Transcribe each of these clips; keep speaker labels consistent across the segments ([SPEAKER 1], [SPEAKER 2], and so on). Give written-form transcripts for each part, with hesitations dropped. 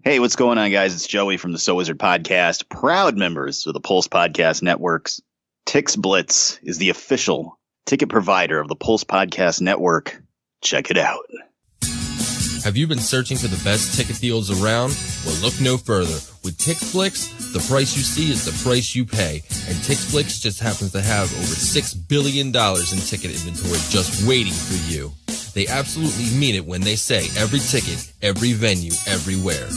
[SPEAKER 1] Hey, what's going on, guys? It's Joey from the So Wizard Podcast, proud members of the Pulse Podcast Networks. Tix Blitz is the official ticket provider of the Pulse Podcast Network. Check it out.
[SPEAKER 2] Have you been searching for the best ticket deals around? Well, look no further. With TixFlix, the price you see is the price you pay. And TixFlix just happens to have over $6 billion in ticket inventory just waiting for you. They absolutely mean it when they say every ticket, every venue, everywhere.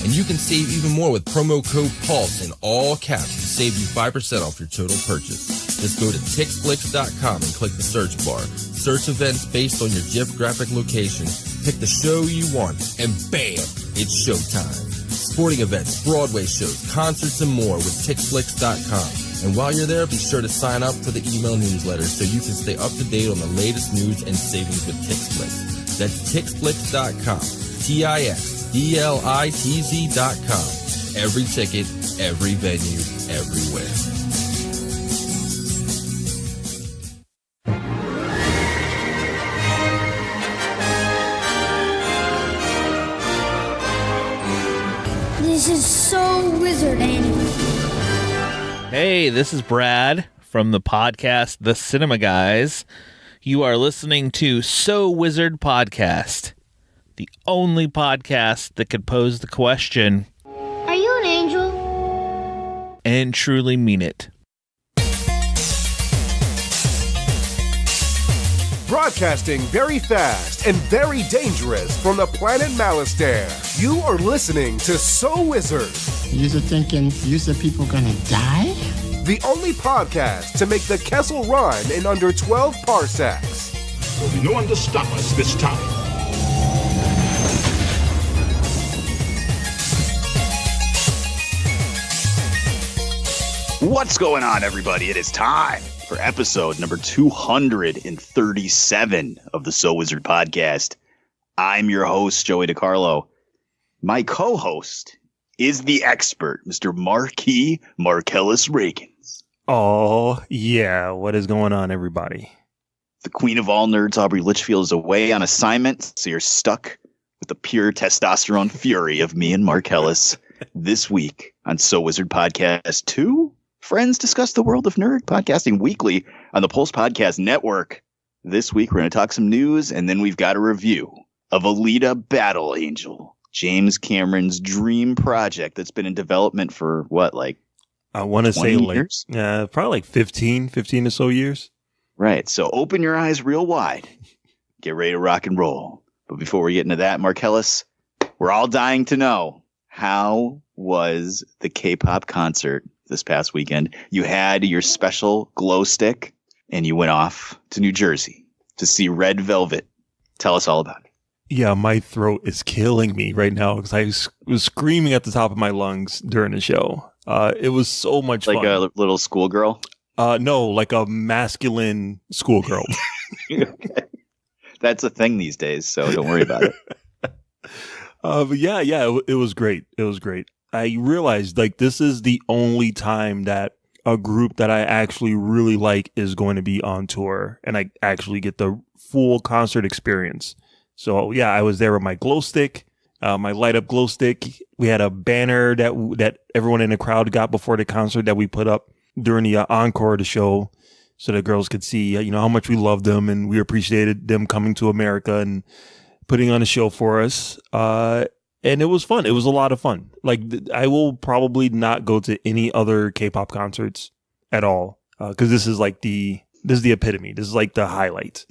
[SPEAKER 2] And you can save even more with promo code PULSE in all caps to save you 5% off your total purchase. Just go to TixFlix.com and click the search bar. Search events based on your geographic location. Pick the show you want, and bam, it's showtime. Sporting events, Broadway shows, concerts, and more with TixFlix.com. And while you're there, be sure to sign up for the email newsletter so you can stay up to date on the latest news and savings with TixFlix. That's TixFlix.com. TixFlitz.com. Every ticket, every venue, everywhere.
[SPEAKER 3] This is So Wizard, Annie.
[SPEAKER 4] Hey, this is Brad from the podcast The Cinema Guys. You are listening to So Wizard Podcast, the only podcast that could pose the question,
[SPEAKER 3] Are you an angel?
[SPEAKER 4] and truly mean it.
[SPEAKER 5] Broadcasting very fast and very dangerous from the planet Malastare. You are listening to So Wizard,
[SPEAKER 6] You're thinking people gonna die?
[SPEAKER 5] the only podcast to make the Kessel run in under 12 parsecs.
[SPEAKER 7] There'll be no one to stop us this time.
[SPEAKER 1] What's going on, everybody? It is time for episode number 237 of the So Wizard Podcast. I'm your host, Joey DiCarlo. My co-host is the expert, Mr. Marquis Marcellus Reagans.
[SPEAKER 8] Oh, yeah. What is going on, everybody?
[SPEAKER 1] The queen of all nerds, Aubrey Litchfield, is away on assignment, so you're stuck with the pure testosterone fury of me and Marcellus this week on So Wizard Podcast. Two friends discuss the world of nerd podcasting weekly on the Pulse Podcast Network. This week, we're going to talk some news, and then we've got a review of Alita Battle Angel, James Cameron's dream project that's been in development for what, like
[SPEAKER 8] I want to say
[SPEAKER 1] years?
[SPEAKER 8] probably like 15 or so years.
[SPEAKER 1] Right. So open your eyes real wide. Get ready to rock and roll. But before we get into that, Marcellus, we're all dying to know, how was the K-pop concert this past weekend? You had your special glow stick and you went off to New Jersey to see Red Velvet. Tell us all about it.
[SPEAKER 8] Yeah, my throat is killing me right now because I was screaming at the top of my lungs during the show. It was so much fun.
[SPEAKER 1] Like a little schoolgirl?
[SPEAKER 8] No, like a masculine schoolgirl.
[SPEAKER 1] Okay. That's a thing these days, so don't worry about it.
[SPEAKER 8] But yeah, it was great. It was great. I realized like this is the only time that a group that I actually really like is going to be on tour and I actually get the full concert experience. So yeah, I was there with my glow stick, my light up glow stick. We had a banner that everyone in the crowd got before the concert that we put up during the encore of the show, so the girls could see, how much we loved them and we appreciated them coming to America and putting on a show for us. And it was fun. It was a lot of fun. Like I will probably not go to any other K-pop concerts at all. Cause this is the epitome. This is like the highlight.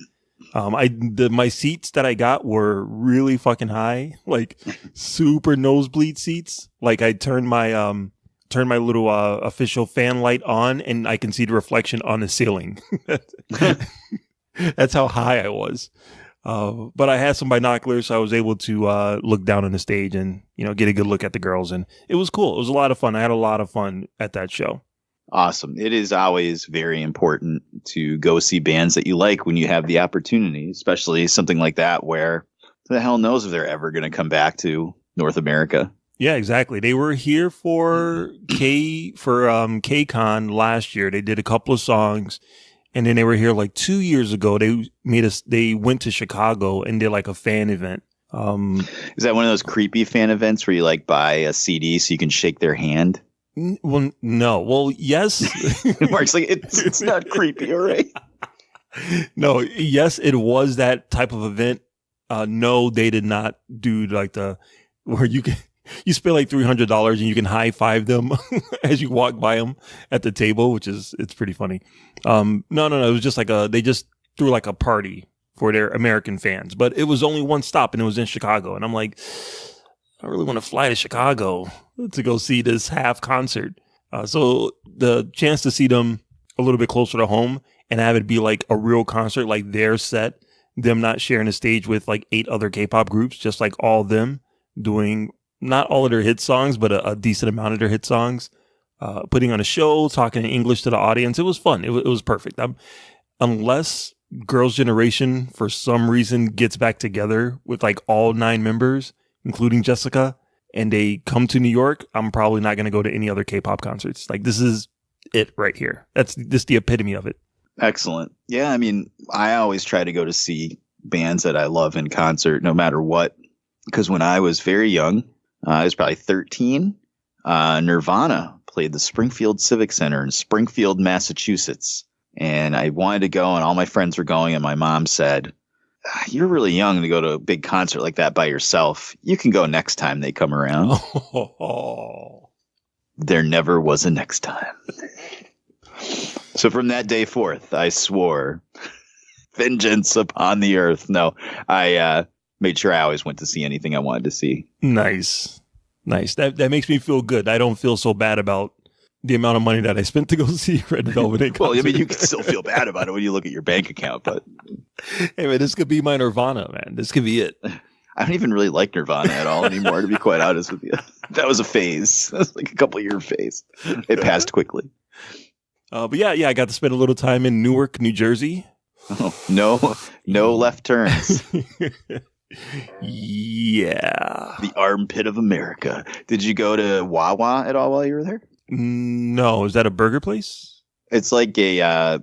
[SPEAKER 8] My seats that I got were really fucking high, like super nosebleed seats. Like I turned my little official fan light on and I can see the reflection on the ceiling. That's how high I was. But I had some binoculars, so I was able to look down on the stage and get a good look at the girls, and it was cool. It was a lot of fun. I had a lot of fun at that show.
[SPEAKER 1] Awesome. It is always very important to go see bands that you like when you have the opportunity, especially something like that where who the hell knows if they're ever going to come back to North America.
[SPEAKER 8] Yeah, exactly. They were here for KCON last year. They did a couple of songs, and then they were here like 2 years ago. They went to Chicago and did like a fan event
[SPEAKER 1] Is that one of those creepy fan events where you like buy a CD so you can shake their hand?
[SPEAKER 8] Well, no. Well, yes.
[SPEAKER 1] Mark's like, it's not creepy, all right?
[SPEAKER 8] No, yes, it was that type of event. No, they did not do like where you spend like $300 and you can high five them as you walk by them at the table, it's pretty funny. No. It was just like they just threw like a party for their American fans, but it was only one stop and it was in Chicago. And I'm like, I really want to fly to Chicago to go see this half concert. So the chance to see them a little bit closer to home and have it be like a real concert, like their set, them not sharing a stage with like 8 other K-pop groups, just like all of them doing not all of their hit songs, but a decent amount of their hit songs, putting on a show, talking in English to the audience. It was fun. It was perfect. Unless Girls' Generation for some reason gets back together with like all 9 members, including Jessica, and they come to New York, I'm probably not going to go to any other K-pop concerts. Like, this is it right here. That's this the epitome of it.
[SPEAKER 1] Excellent. Yeah, I mean, I always try to go to see bands that I love in concert, no matter what. Because when I was very young, I was probably 13, Nirvana played the Springfield Civic Center in Springfield, Massachusetts. And I wanted to go, and all my friends were going, and my mom said, "You're really young to go to a big concert like that by yourself. You can go next time they come around."
[SPEAKER 8] Oh.
[SPEAKER 1] There never was a next time. So from that day forth, I swore vengeance upon the earth. No, I made sure I always went to see anything I wanted to see.
[SPEAKER 8] Nice. That makes me feel good. I don't feel so bad about the amount of money that I spent to go see Red Velvet in concert.
[SPEAKER 1] Well, I mean, you can still feel bad about it when you look at your bank account, but
[SPEAKER 8] hey, man, this could be my Nirvana, man. This could be it.
[SPEAKER 1] I don't even really like Nirvana at all anymore, to be quite honest with you. That was a phase. That was like a couple year phase. It passed quickly.
[SPEAKER 8] But yeah, I got to spend a little time in Newark, New Jersey.
[SPEAKER 1] Oh, no left turns.
[SPEAKER 8] Yeah.
[SPEAKER 1] The armpit of America. Did you go to Wawa at all while you were there?
[SPEAKER 8] No. Is that a burger place?
[SPEAKER 1] It's like a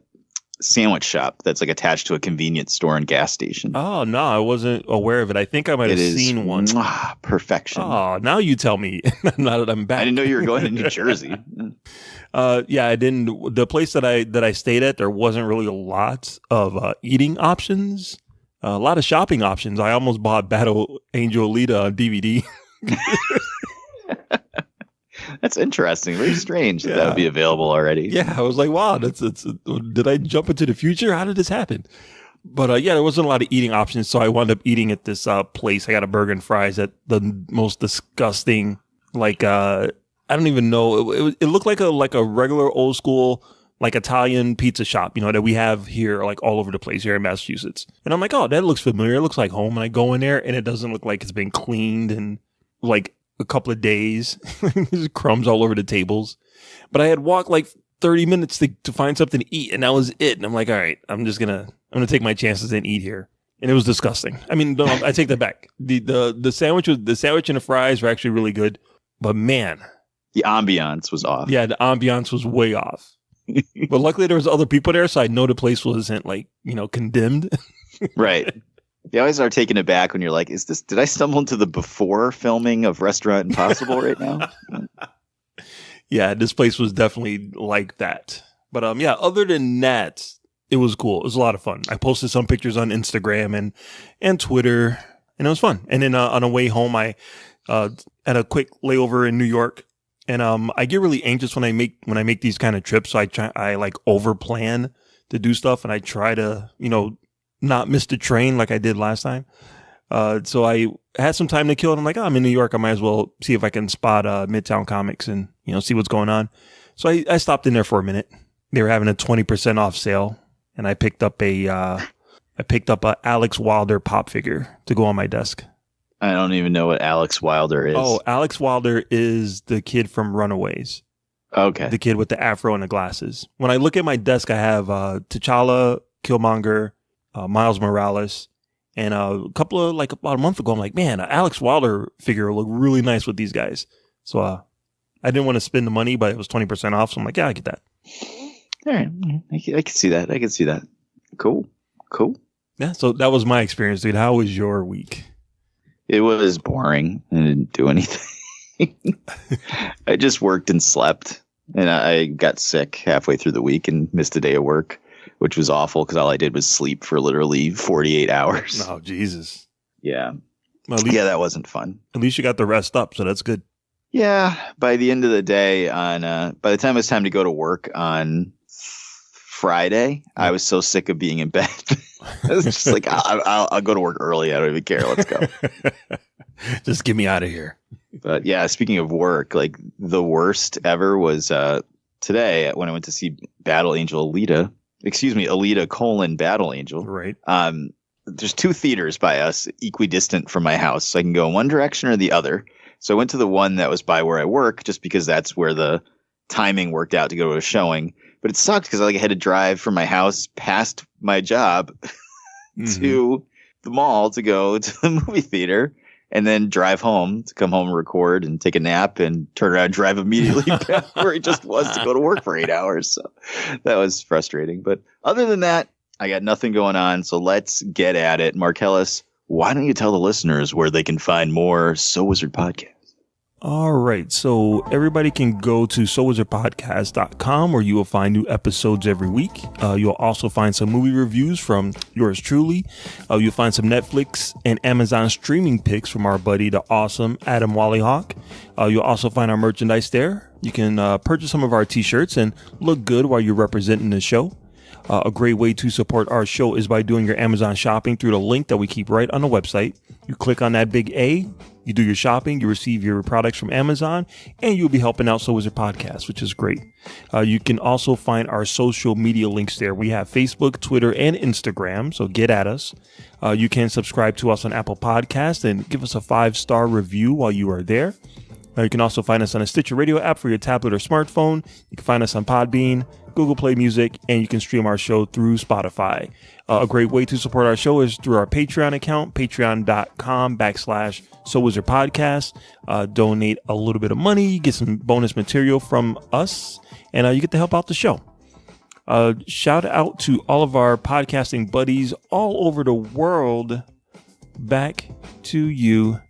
[SPEAKER 1] sandwich shop that's like attached to a convenience store and gas station.
[SPEAKER 8] Oh, no, I wasn't aware of it. I think I might have seen one.
[SPEAKER 1] Perfection.
[SPEAKER 8] Oh, now you tell me. Now that I'm back.
[SPEAKER 1] I didn't know you were going to New Jersey.
[SPEAKER 8] Yeah, I didn't. The place that I stayed at, there wasn't really a lot of eating options. A lot of shopping options. I almost bought Battle Angel Alita on DVD.
[SPEAKER 1] That's interesting. Very strange that would be available already.
[SPEAKER 8] Yeah, I was like, wow, did I jump into the future? How did this happen? But yeah, there wasn't a lot of eating options, so I wound up eating at this place. I got a burger and fries at the most disgusting, like I don't even know. It looked like a regular old school like Italian pizza shop, that we have here like all over the place here in Massachusetts. And I'm like, oh, that looks familiar. It looks like home. And I go in there and it doesn't look like it's been cleaned in like a couple of days. There's crumbs all over the tables. But I had walked like 30 minutes to find something to eat, and that was it. And I'm like, all right, I'm gonna take my chances and eat here. And it was disgusting. I mean, no, I take that back. The sandwich and the fries were actually really good, but man,
[SPEAKER 1] the ambiance was off.
[SPEAKER 8] Yeah, the ambiance was way off. But luckily there was other people there, so I know the place wasn't like, condemned.
[SPEAKER 1] Right. You always are taken aback when you're like, did I stumble into the before filming of Restaurant Impossible right now?
[SPEAKER 8] Yeah, this place was definitely like that. But yeah, other than that, it was cool. It was a lot of fun. I posted some pictures on Instagram and Twitter, and it was fun. And then on the way home, I had a quick layover in New York. And I get really anxious when I make these kind of trips. So I like over plan to do stuff, and I try to not miss the train like I did last time. So I had some time to kill, and I'm like, I'm in New York. I might as well see if I can spot Midtown Comics and see what's going on. So I stopped in there for a minute. They were having a 20% off sale, and I picked up a Alex Wilder pop figure to go on my desk.
[SPEAKER 1] I don't even know what Alex Wilder is.
[SPEAKER 8] Oh, Alex Wilder is the kid from Runaways.
[SPEAKER 1] Okay.
[SPEAKER 8] The kid with the afro and the glasses. When I look at my desk, I have T'Challa, Killmonger, Miles Morales, and a couple of, like about a month ago, I'm like, man, Alex Wilder figure will look really nice with these guys. So I didn't want to spend the money, but it was 20% off. So I'm like, yeah, I get that.
[SPEAKER 1] All right. I can see that. I can see that. Cool.
[SPEAKER 8] Yeah, so that was my experience, dude. How was your week?
[SPEAKER 1] It was boring. I didn't do anything. I just worked and slept. And I got sick halfway through the week and missed a day of work, which was awful because all I did was sleep for literally 48 hours.
[SPEAKER 8] Oh, Jesus.
[SPEAKER 1] Yeah.
[SPEAKER 8] Well, at least,
[SPEAKER 1] Yeah, that wasn't fun.
[SPEAKER 8] At least you got the rest up, so that's good.
[SPEAKER 1] Yeah. By the end of the day, by the time it was time to go to work on Friday, I was so sick of being in bed. I was just like, I'll go to work early. I don't even care. Let's go.
[SPEAKER 8] Just get me out of here.
[SPEAKER 1] But yeah, speaking of work, like the worst ever was today when I went to see Battle Angel Alita. Excuse me, Alita : Battle Angel.
[SPEAKER 8] Right.
[SPEAKER 1] There's 2 theaters by us, equidistant from my house, so I can go in one direction or the other. So I went to the one that was by where I work, just because that's where the timing worked out to go to a showing. But it sucked because I had to drive from my house past my job to the mall to go to the movie theater. And then drive home to come home and record and take a nap and turn around and drive immediately back where he just was to go to work for 8 hours. So that was frustrating. But other than that, I got nothing going on. So let's get at it. Marcellus, why don't you tell the listeners where they can find more So Wizard podcasts?
[SPEAKER 8] All right. So everybody can go to SoWizardPodcast.com where you will find new episodes every week. You'll also find some movie reviews from yours truly. You'll find some Netflix and Amazon streaming picks from our buddy, the awesome Adam Wallyhawk. You'll also find our merchandise there. You can purchase some of our t-shirts and look good while you're representing the show. A great way to support our show is by doing your Amazon shopping through the link that we keep right on the website. You click on that big A, you do your shopping, you receive your products from Amazon, and you'll be helping out So Wizard Podcast, which is great. You can also find our social media links there. We have Facebook, Twitter, and Instagram, so get at us. You can subscribe to us on Apple Podcasts and give us a 5-star review while you are there. You can also find us on a Stitcher Radio app for your tablet or smartphone. You can find us on Podbean, Google Play Music, and you can stream our show through Spotify. A great way to support our show is through our Patreon account, patreon.com/So Wizard Podcast. Donate a little bit of money, get some bonus material from us, and you get to help out the show. Shout out to all of our podcasting buddies all over the world. Back to you,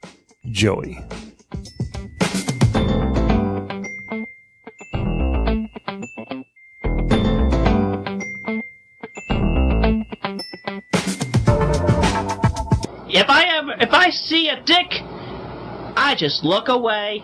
[SPEAKER 8] Joey.
[SPEAKER 9] If I see a dick, I just look away.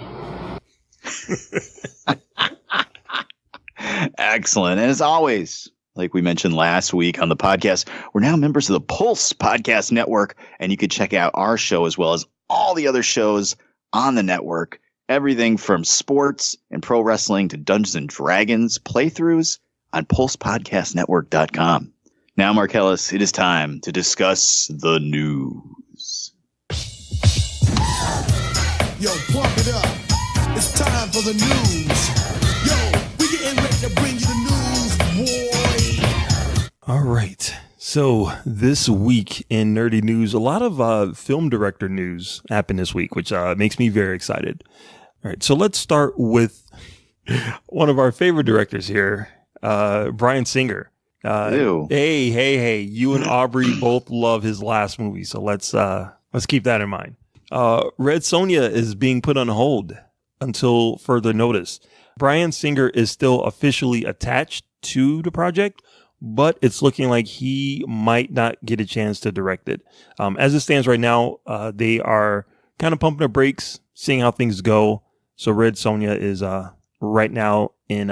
[SPEAKER 1] Excellent. And as always, like we mentioned last week on the podcast, we're now members of the Pulse Podcast Network, and you can check out our show as well as all the other shows on the network. Everything from sports and pro wrestling to Dungeons and Dragons playthroughs on pulsepodcastnetwork.com. Now, Marcellus, it is time to discuss the news.
[SPEAKER 10] Yo, pump it up. It's time for the news. Yo, we getting ready to bring you the news, boy.
[SPEAKER 8] All right. So this week in nerdy news, a lot of film director news happened this week, which makes me very excited. All right. So let's start with one of our favorite directors here, Bryan Singer. Hey. You and Aubrey both love his last movie. So let's keep that in mind. Red Sonja is being put on hold until further notice. Bryan Singer is still officially attached to the project, but it's looking like he might not get a chance to direct it. As it stands right now, they are kind of pumping the brakes, seeing how things go. So Red Sonja is right now in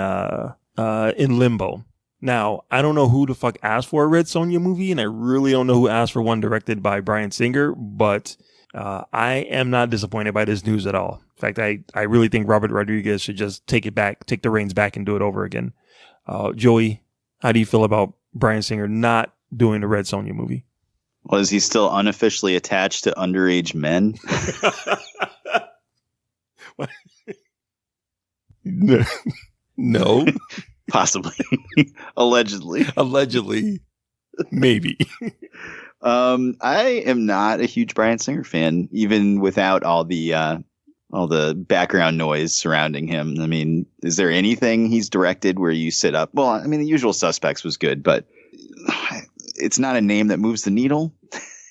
[SPEAKER 8] limbo. Now, I don't know who the fuck asked for a Red Sonja movie, and I really don't know who asked for one directed by Bryan Singer, but I am not disappointed by this news at all. In fact, I really think Robert Rodriguez should just take the reins back and do it over again. Joey, how do you feel about Bryan Singer not doing the Red Sonja movie?
[SPEAKER 1] Well, is he still unofficially attached to underage men?
[SPEAKER 8] No.
[SPEAKER 1] Possibly. Allegedly.
[SPEAKER 8] Maybe.
[SPEAKER 1] I am not a huge Bryan Singer fan, even without all the background noise surrounding him. I mean, is there anything he's directed where you sit up? Well, I mean, The Usual Suspects was good, but it's not a name that moves the needle.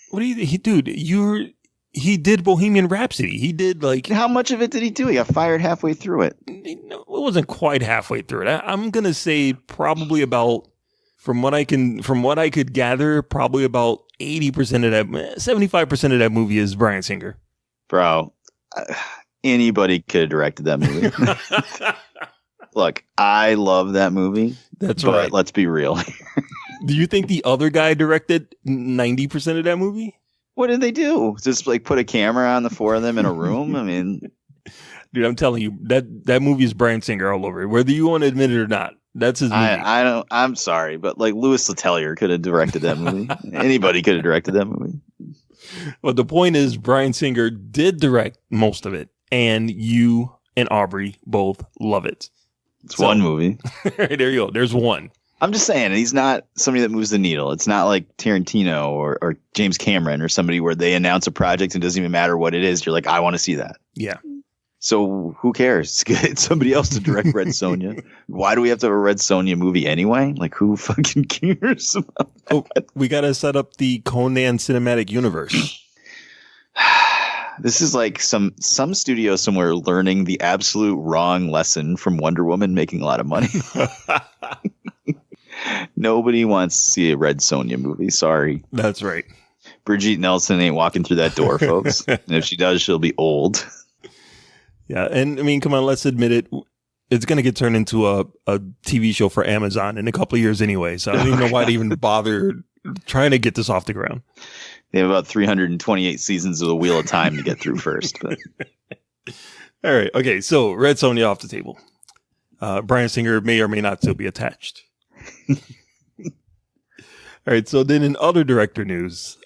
[SPEAKER 8] What do you think? Dude, He did Bohemian Rhapsody. He did like.
[SPEAKER 1] How much of it did he do? He got fired halfway through it.
[SPEAKER 8] No, it wasn't quite halfway through it. I'm gonna say probably about, from what I could gather, probably about 80% of that, 75% of that movie is Bryan Singer.
[SPEAKER 1] Bro, anybody could have directed that movie. Look, I love that movie.
[SPEAKER 8] That's
[SPEAKER 1] but
[SPEAKER 8] right.
[SPEAKER 1] Let's be real.
[SPEAKER 8] Do you think the other guy directed 90% of that movie?
[SPEAKER 1] What did they do? Just like put a camera on the four of them in a room? I mean,
[SPEAKER 8] dude, I'm telling you, that movie is Bryan Singer all over it, whether you want to admit it or not. That's his movie.
[SPEAKER 1] I'm sorry, but like Louis Letellier could have directed that movie. Anybody could have directed that movie.
[SPEAKER 8] But the point is, Bryan Singer did direct most of it, and you and Aubrey both love it.
[SPEAKER 1] It's one movie.
[SPEAKER 8] There you go. There's one.
[SPEAKER 1] I'm just saying, he's not somebody that moves the needle. It's not like Tarantino or James Cameron or somebody where they announce a project and it doesn't even matter what it is. You're like, I want to see that.
[SPEAKER 8] Yeah.
[SPEAKER 1] So who cares? Get somebody else to direct Red Sonja. Why do we have to have a Red Sonja movie anyway? Like, who fucking cares about that?
[SPEAKER 8] Oh, we got to set up the Conan cinematic universe.
[SPEAKER 1] This is like some studio somewhere learning the absolute wrong lesson from Wonder Woman making a lot of money. Nobody wants to see a Red Sonja movie. Sorry.
[SPEAKER 8] That's right.
[SPEAKER 1] Brigitte Nelson ain't walking through that door, folks. And if she does, she'll be old.
[SPEAKER 8] Yeah. And I mean, come on, let's admit it. It's going to get turned into a TV show for Amazon in a couple of years anyway. So I don't even know why to even bother trying to get this off the ground.
[SPEAKER 1] They have about 328 seasons of the Wheel of Time to get through first. But.
[SPEAKER 8] All right. Okay. So Red Sonja off the table. Bryan Singer may or may not still be attached. All right. So then in other director news,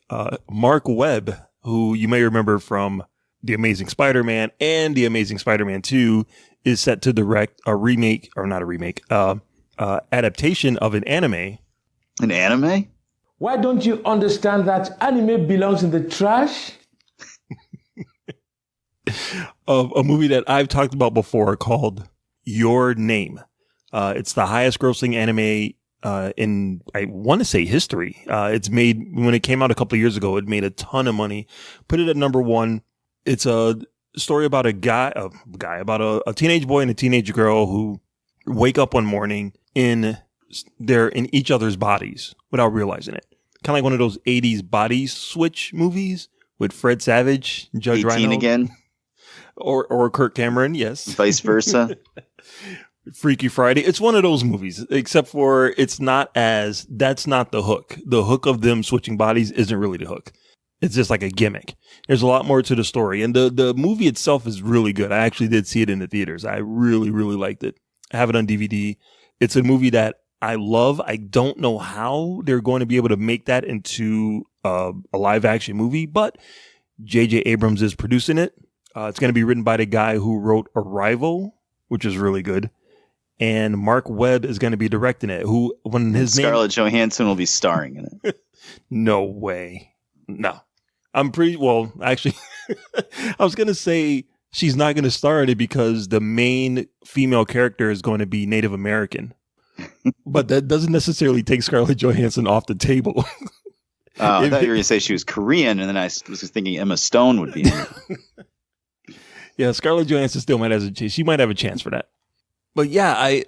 [SPEAKER 8] Mark Webb, who you may remember from The Amazing Spider-Man and The Amazing Spider-Man 2, is set to direct a remake, or not a remake, adaptation of an anime.
[SPEAKER 1] An anime?
[SPEAKER 11] Why don't you understand that anime belongs in the trash?
[SPEAKER 8] Of a movie that I've talked about before called Your Name. It's the highest grossing anime in, I want to say, history. It's made, when it came out a couple of years ago, it made a ton of money. Put it at number one. It's a story about a teenage boy and a teenage girl who wake up one morning they're in each other's bodies without realizing it. Kind of like one of those 80s body switch movies with Fred Savage, Judge
[SPEAKER 1] 18
[SPEAKER 8] Reinhold.
[SPEAKER 1] again?
[SPEAKER 8] Or Kirk Cameron, yes.
[SPEAKER 1] Vice versa.
[SPEAKER 8] Freaky Friday. It's one of those movies, except for that's not the hook. The hook of them switching bodies isn't really the hook. It's just like a gimmick. There's a lot more to the story. And the movie itself is really good. I actually did see it in the theaters. I really, really liked it. I have it on DVD. It's a movie that I love. I don't know how they're going to be able to make that into a live action movie, but J.J. Abrams is producing it. It's going to be written by the guy who wrote Arrival, which is really good. And Mark Webb is going to be directing it. Scarlett
[SPEAKER 1] Johansson will be starring in it.
[SPEAKER 8] No way. No. Actually, I was going to say she's not going to star in it because the main female character is going to be Native American. But that doesn't necessarily take Scarlett Johansson off the table.
[SPEAKER 1] I thought you were going to say she was Korean, and then I was thinking Emma Stone would be in it.
[SPEAKER 8] Yeah, Scarlett Johansson still might have a chance. She might have a chance for that. But yeah,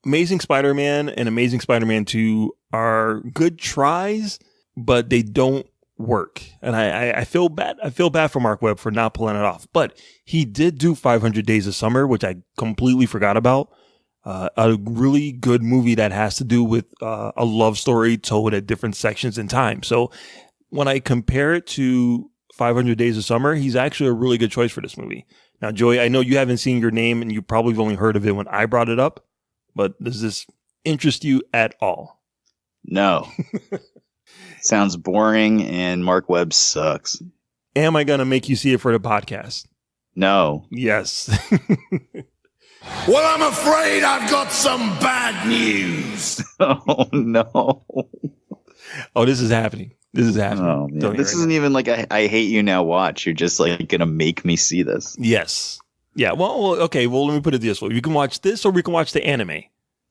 [SPEAKER 8] Amazing Spider-Man and Amazing Spider-Man 2 are good tries, but they don't work. And I feel bad. I feel bad for Mark Webb for not pulling it off. But he did do 500 Days of Summer, which I completely forgot about. A really good movie that has to do with a love story told at different sections in time. So when I compare it to 500 Days of Summer, he's actually a really good choice for this movie. Now, Joey, I know you haven't seen Your Name and you probably have only heard of it when I brought it up, but does this interest you at all?
[SPEAKER 1] No. Sounds boring and Mark Webb sucks.
[SPEAKER 8] Am I going to make you see it for the podcast?
[SPEAKER 1] No.
[SPEAKER 8] Yes.
[SPEAKER 10] Well, I'm afraid I've got some bad news.
[SPEAKER 1] Oh, no.
[SPEAKER 8] Oh, this is happening. This is happening.
[SPEAKER 1] Oh, man. This isn't even like a I hate you now watch. You're just like going to make me see this.
[SPEAKER 8] Yes. Yeah. Well, okay. Well, let me put it this way. You can watch this or we can watch the anime.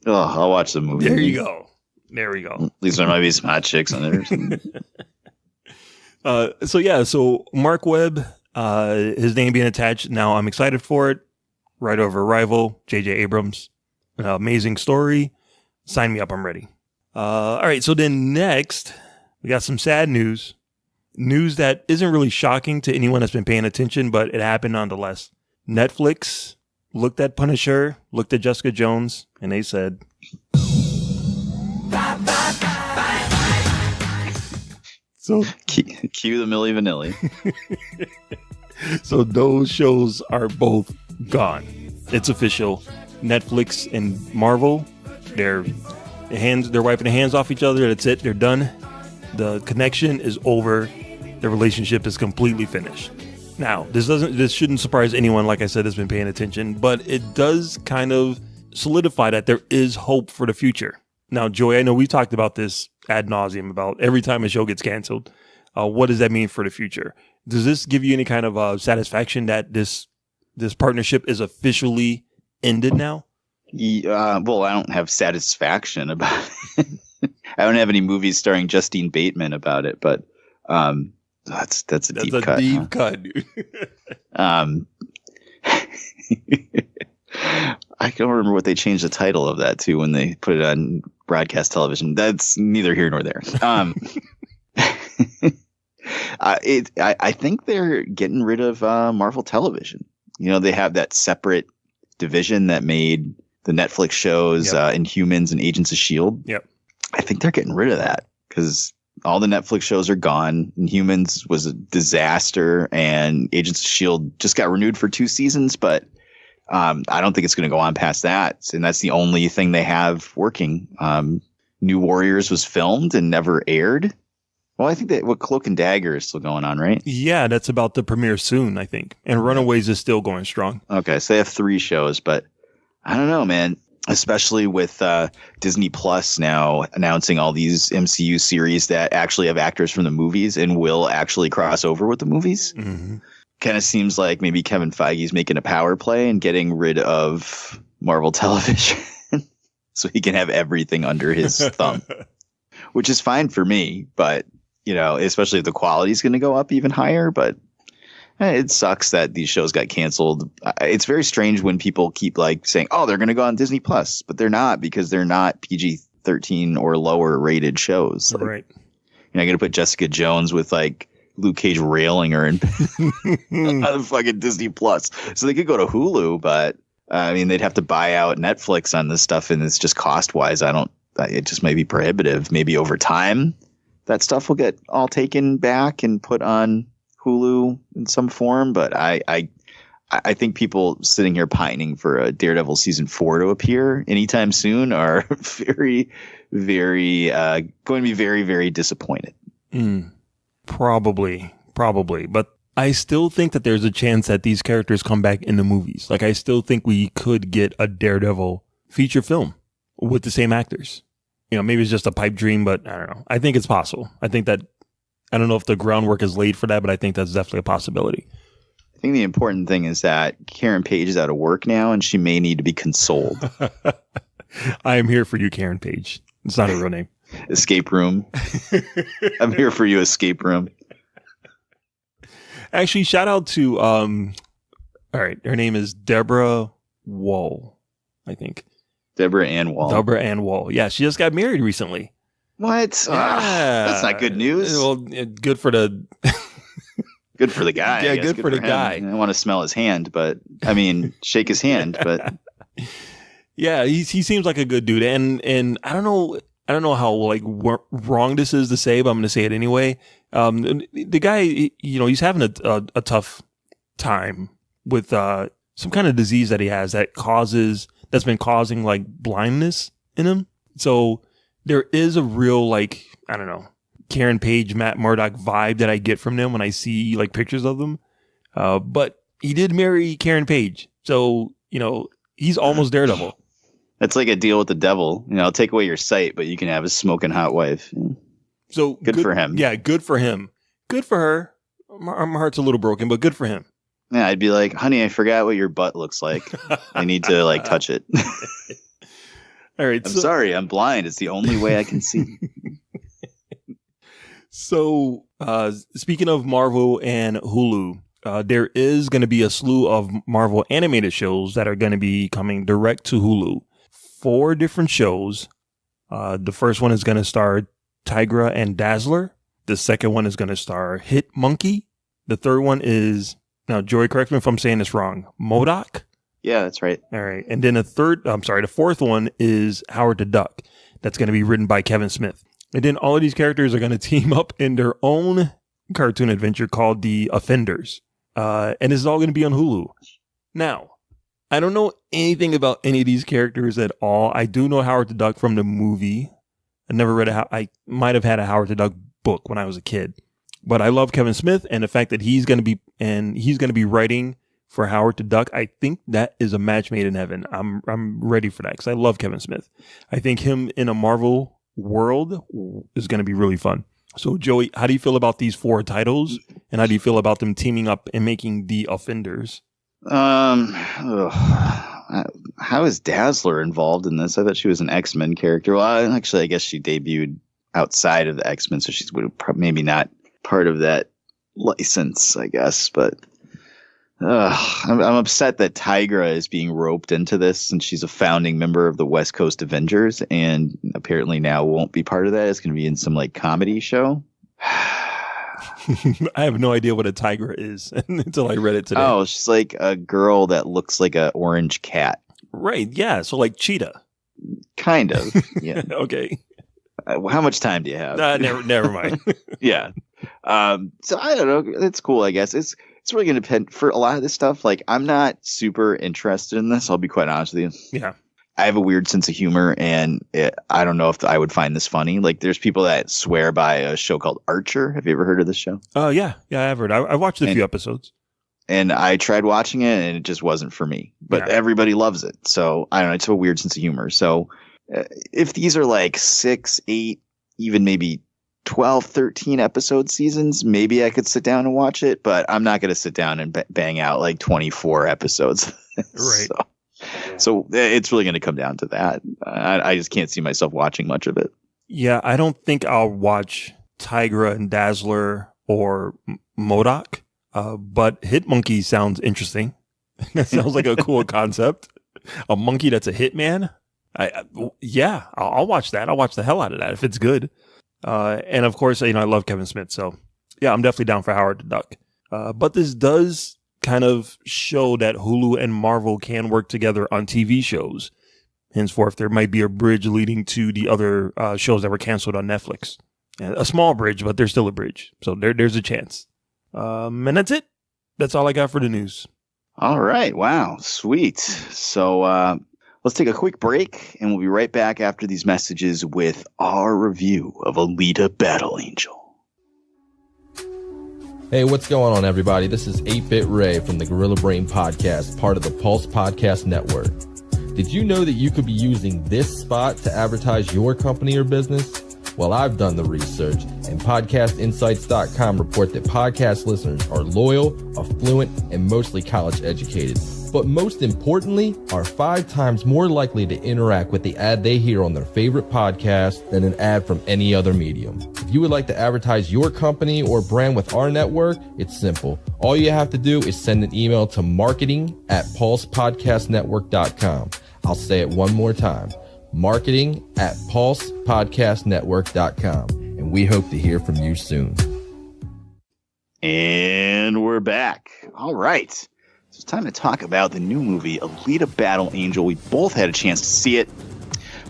[SPEAKER 1] Oh, I'll watch the movie.
[SPEAKER 8] There you go. There we go.
[SPEAKER 1] At least there might be some hot chicks on there.
[SPEAKER 8] So Mark Webb, his name being attached. Now I'm excited for it. Right over Arrival, J.J. Abrams. Amazing story. Sign me up. I'm ready. All right. So then next, we got some sad news. News that isn't really shocking to anyone that's been paying attention, but it happened nonetheless. Netflix looked at Punisher, looked at Jessica Jones, and they said, so
[SPEAKER 1] cue the Milli Vanilli.
[SPEAKER 8] So those shows are both gone. It's official. Netflix and Marvel, they're wiping their hands off each other. That's it. They're done. The connection is over. The relationship is completely finished. Now, this shouldn't surprise anyone, like I said, that's been paying attention, but it does kind of solidify that there is hope for the future. Now, Joy, I know we talked about this ad nauseum about every time a show gets canceled. What does that mean for the future? Does this give you any kind of satisfaction that this partnership is officially ended now?
[SPEAKER 1] Well, I don't have satisfaction about it. I don't have any movies starring Justine Bateman about it, but that's a deep cut.
[SPEAKER 8] Deep cut, dude.
[SPEAKER 1] I don't remember what they changed the title of that to when they put it on broadcast television. That's neither here nor there. I think they're getting rid of Marvel Television. You know, they have that separate division that made the Netflix shows, Inhumans and Agents of S.H.I.E.L.D.
[SPEAKER 8] Yep.
[SPEAKER 1] I think they're getting rid of that because all the Netflix shows are gone. Inhumans was a disaster, and Agents of S.H.I.E.L.D. just got renewed for 2 seasons, but I don't think it's going to go on past that. And that's the only thing they have working. New Warriors was filmed and never aired. Well, I think that Cloak and Dagger is still going on, right?
[SPEAKER 8] Yeah, that's about to premiere soon, I think. And Runaways is still going strong.
[SPEAKER 1] Okay, so they have 3 shows, but I don't know, man. Especially with Disney Plus now announcing all these MCU series that actually have actors from the movies and will actually cross over with the movies.
[SPEAKER 8] Mm-hmm.
[SPEAKER 1] Kind of seems like maybe Kevin Feige's making a power play and getting rid of Marvel Television so he can have everything under his thumb, which is fine for me. But, you know, especially if the quality is going to go up even higher. But it sucks that these shows got canceled. It's very strange when people keep like saying, oh, they're going to go on Disney Plus, but they're not, because they're not PG-13 or lower rated shows. Like,
[SPEAKER 8] right.
[SPEAKER 1] You're not going to put Jessica Jones with like Luke Cage railing her in on fucking Disney Plus. So they could go to Hulu, but I mean, they'd have to buy out Netflix on this stuff. And it's just cost wise. It just might be prohibitive. Maybe over time that stuff will get all taken back and put on Hulu in some form, but I think people sitting here pining for a Daredevil season 4 to appear anytime soon are very, very going to be very, very disappointed.
[SPEAKER 8] Probably, but I still think that there's a chance that these characters come back in the movies. Like, I still think we could get a Daredevil feature film with the same actors. You know, maybe it's just a pipe dream, but I don't know. I think it's possible. I don't know if the groundwork is laid for that, but I think that's definitely a possibility.
[SPEAKER 1] I think the important thing is that Karen Page is out of work now, and she may need to be consoled.
[SPEAKER 8] I am here for you, Karen Page. It's not a real name.
[SPEAKER 1] Escape Room. I'm here for you, Escape Room.
[SPEAKER 8] Actually, shout out to, all right, her name is Deborah Wall, I think.
[SPEAKER 1] Deborah Ann Wall. Yeah,
[SPEAKER 8] she just got married recently.
[SPEAKER 1] What?
[SPEAKER 8] Yeah.
[SPEAKER 1] That's not good news.
[SPEAKER 8] Well, good for the
[SPEAKER 1] good for the guy.
[SPEAKER 8] Yeah, good for the guy.
[SPEAKER 1] I don't want to smell his hand, but I mean, shake his hand. But
[SPEAKER 8] yeah, he seems like a good dude, and I don't know how like wrong this is to say, but I'm going to say it anyway. The guy, you know, he's having a tough time with some kind of disease that he has that's been causing like blindness in him. So there is a real, like, I don't know, Karen Page, Matt Murdock vibe that I get from them when I see like pictures of them. But he did marry Karen Page. So, you know, he's almost Daredevil.
[SPEAKER 1] That's like a deal with the devil. You know, I'll take away your sight, but you can have a smoking hot wife.
[SPEAKER 8] So
[SPEAKER 1] good for him.
[SPEAKER 8] Yeah, good for him. Good for her. My heart's a little broken, but good for him.
[SPEAKER 1] Yeah, I'd be like, honey, I forgot what your butt looks like. I need to like touch it.
[SPEAKER 8] All right.
[SPEAKER 1] I'm sorry, I'm blind. It's the only way I can see.
[SPEAKER 8] So, speaking of Marvel and Hulu, there is going to be a slew of Marvel animated shows that are going to be coming direct to Hulu. 4 different shows. The first one is going to star Tigra and Dazzler. The second one is going to star Hit Monkey. The third one is, now Joey, correct me if I'm saying this wrong, MODOK?
[SPEAKER 1] Yeah, that's right.
[SPEAKER 8] All right. And then the fourth one is Howard the Duck. That's going to be written by Kevin Smith. And then all of these characters are going to team up in their own cartoon adventure called The Offenders. And this is all going to be on Hulu. Now, I don't know anything about any of these characters at all. I do know Howard the Duck from the movie. I never read I might have had a Howard the Duck book when I was a kid. But I love Kevin Smith, and the fact that he's going to be writing for Howard the Duck, I think that is a match made in heaven. I'm ready for that because I love Kevin Smith. I think him in a Marvel world is going to be really fun. So, Joey, how do you feel about these 4 titles, and how do you feel about them teaming up and making The Offenders?
[SPEAKER 1] How is Dazzler involved in this? I thought she was an X-Men character. Well, actually, I guess she debuted outside of the X-Men, so she's maybe not part of that license, I guess. But I'm upset that Tigra is being roped into this since she's a founding member of the West Coast Avengers, and apparently now won't be part of that. It's going to be in some comedy show.
[SPEAKER 8] I have no idea what a Tigra is until I read it today.
[SPEAKER 1] Oh, she's like a girl that looks like an orange cat.
[SPEAKER 8] Right. Yeah. So like Cheetah.
[SPEAKER 1] Kind of. Yeah.
[SPEAKER 8] Okay.
[SPEAKER 1] How much time do you have?
[SPEAKER 8] Never mind.
[SPEAKER 1] Yeah. So I don't know. It's cool, I guess. It's really going to depend for a lot of this stuff. I'm not super interested in this. I'll be quite honest with you.
[SPEAKER 8] Yeah.
[SPEAKER 1] I have a weird sense of humor, and I don't know if I would find this funny. There's people that swear by a show called Archer. Have you ever heard of this show?
[SPEAKER 8] Oh, yeah. Yeah, I've heard. I watched a few episodes.
[SPEAKER 1] And I tried watching it, and it just wasn't for me. But everybody loves it. So, I don't know. It's a weird sense of humor. So, if these are 6, 8, even maybe 12, 13 episode seasons, maybe I could sit down and watch it. But I'm not going to sit down and bang out 24 episodes.
[SPEAKER 8] Right.
[SPEAKER 1] So it's really going to come down to that. I just can't see myself watching much of it.
[SPEAKER 8] Yeah, I don't think I'll watch Tigra and Dazzler or MODOK, but Hitmonkey sounds interesting. That sounds like a cool concept. A monkey that's a hitman. I'll watch that. I'll watch the hell out of that if it's good. And of course, I love Kevin Smith, so yeah, I'm definitely down for Howard the Duck. But this does kind of show that Hulu and Marvel can work together on TV shows. Henceforth, there might be a bridge leading to the other shows that were canceled on Netflix. A small bridge, but there's still a bridge. So there's a chance. And that's it. That's all I got for the news.
[SPEAKER 1] All right. Wow. Sweet. So let's take a quick break, and we'll be right back after these messages with our review of Alita Battle Angel.
[SPEAKER 2] Hey, what's going on, everybody? This is 8-Bit Ray from the Gorilla Brain Podcast, part of the Pulse Podcast Network. Did you know that you could be using this spot to advertise your company or business? Well, I've done the research, and podcastinsights.com report that podcast listeners are loyal, affluent, and mostly college educated. But most importantly, are 5 times more likely to interact with the ad they hear on their favorite podcast than an ad from any other medium. If you would like to advertise your company or brand with our network, it's simple. All you have to do is send an email to marketing@pulsepodcastnetwork.com. I'll say it one more time. marketing@pulsepodcastnetwork.com. And we hope to hear from you soon.
[SPEAKER 1] And we're back. All right. It's time to talk about the new movie, Alita Battle Angel. We both had a chance to see it.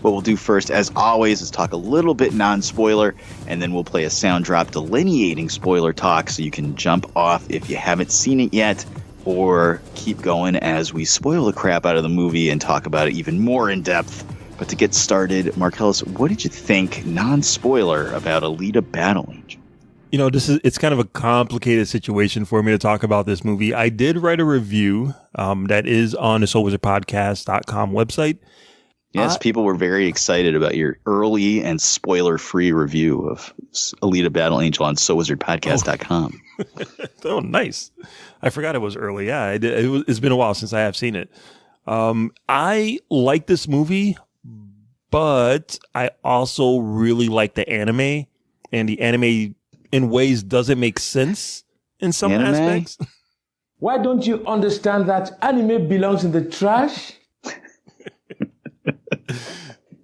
[SPEAKER 1] What we'll do first, as always, is talk a little bit non-spoiler, and then we'll play a sound drop delineating spoiler talk so you can jump off if you haven't seen it yet, or keep going as we spoil the crap out of the movie and talk about it even more in depth. But to get started, Markellus, what did you think, non-spoiler, about Alita Battle Angel?
[SPEAKER 8] It's kind of a complicated situation for me to talk about this movie. I did write a review that is on the soulwizardpodcast.com website.
[SPEAKER 1] Yes, people were very excited about your early and spoiler-free review of Alita Battle Angel on soulwizardpodcast.com.
[SPEAKER 8] Oh, nice. I forgot it was early. Yeah, it's been a while since I have seen it. I like this movie, but I also really like the anime, and the anime in ways doesn't make sense in some aspects.
[SPEAKER 11] Why don't you understand that anime belongs in the trash?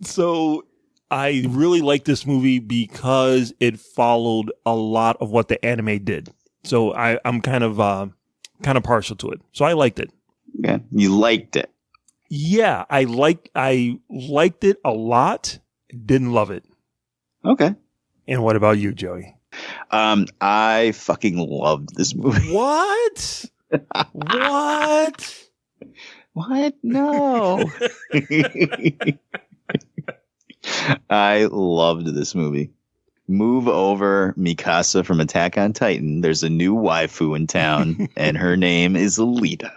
[SPEAKER 8] So I really like this movie because it followed a lot of what the anime did. So I'm kind of partial to it. So I liked it.
[SPEAKER 1] Yeah, you liked it.
[SPEAKER 8] Yeah, I liked it a lot. Didn't love it.
[SPEAKER 1] Okay.
[SPEAKER 8] And what about you, Joey?
[SPEAKER 1] I fucking loved this movie.
[SPEAKER 8] What? What?
[SPEAKER 1] What? No. I loved this movie. Move over, Mikasa from Attack on Titan. There's a new waifu in town, and her name is Alita.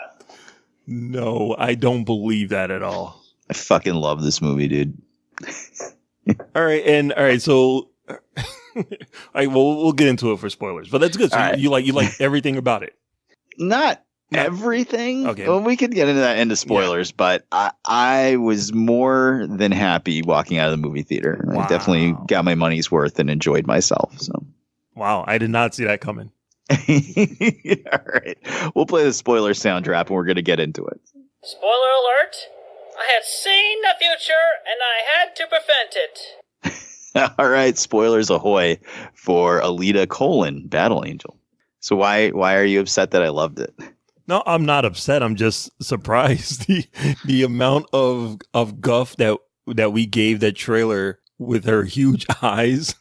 [SPEAKER 8] No, I don't believe that at all.
[SPEAKER 1] I fucking love this movie, dude.
[SPEAKER 8] All right. So, all right. Well, we'll get into it for spoilers, but that's good. So you like everything about it.
[SPEAKER 1] Not everything.
[SPEAKER 8] Okay.
[SPEAKER 1] Well, we could get into spoilers, but I was more than happy walking out of the movie theater.
[SPEAKER 8] Wow.
[SPEAKER 1] I definitely got my money's worth and enjoyed myself. So.
[SPEAKER 8] Wow, I did not see that coming.
[SPEAKER 1] All right. We'll play the spoiler sound drop and we're going to get into it.
[SPEAKER 12] Spoiler alert! I had seen the future and I had to prevent it.
[SPEAKER 1] All right. Spoilers ahoy for Alita: Battle Angel. So why are you upset that I loved it?
[SPEAKER 8] No, I'm not upset. I'm just surprised the amount of guff that we gave that trailer with her huge eyes.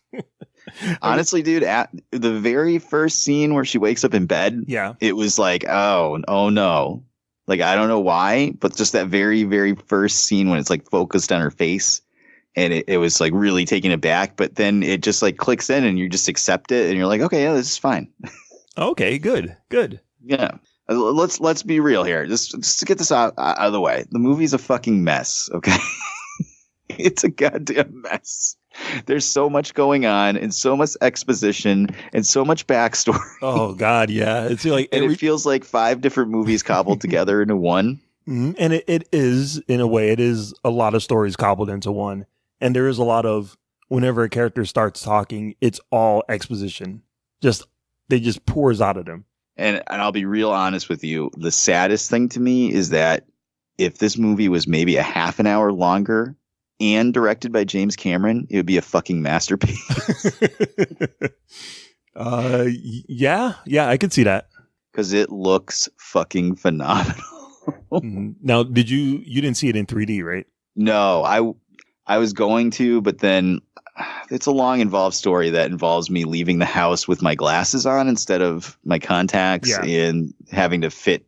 [SPEAKER 1] Honestly, dude, at the very first scene where she wakes up in bed, it was like, oh no. Like, I don't know why, but just that very, very first scene when it's like focused on her face and it was like really taking it back. But then it just like clicks in and you just accept it and you're like, okay, yeah, this is fine.
[SPEAKER 8] Okay, good.
[SPEAKER 1] Yeah. Let's be real here. Just to get this out of the way. The movie's a fucking mess. Okay. It's a goddamn mess. There's so much going on and so much exposition and so much backstory.
[SPEAKER 8] Oh God, yeah. It's like
[SPEAKER 1] it feels like 5 different movies cobbled together into one.
[SPEAKER 8] Mm-hmm. And it is, in a way, it is a lot of stories cobbled into one. And there is a lot of, whenever a character starts talking, it's all exposition. They just pours out of them.
[SPEAKER 1] And I'll be real honest with you. The saddest thing to me is that if this movie was maybe a half an hour longer and directed by James Cameron, it would be a fucking masterpiece.
[SPEAKER 8] Yeah, I could see that.
[SPEAKER 1] Because it looks fucking phenomenal.
[SPEAKER 8] Now, you didn't see it in 3D, right?
[SPEAKER 1] No, I was going to, but then it's a long, involved story that involves me leaving the house with my glasses on instead of my contacts and having to fit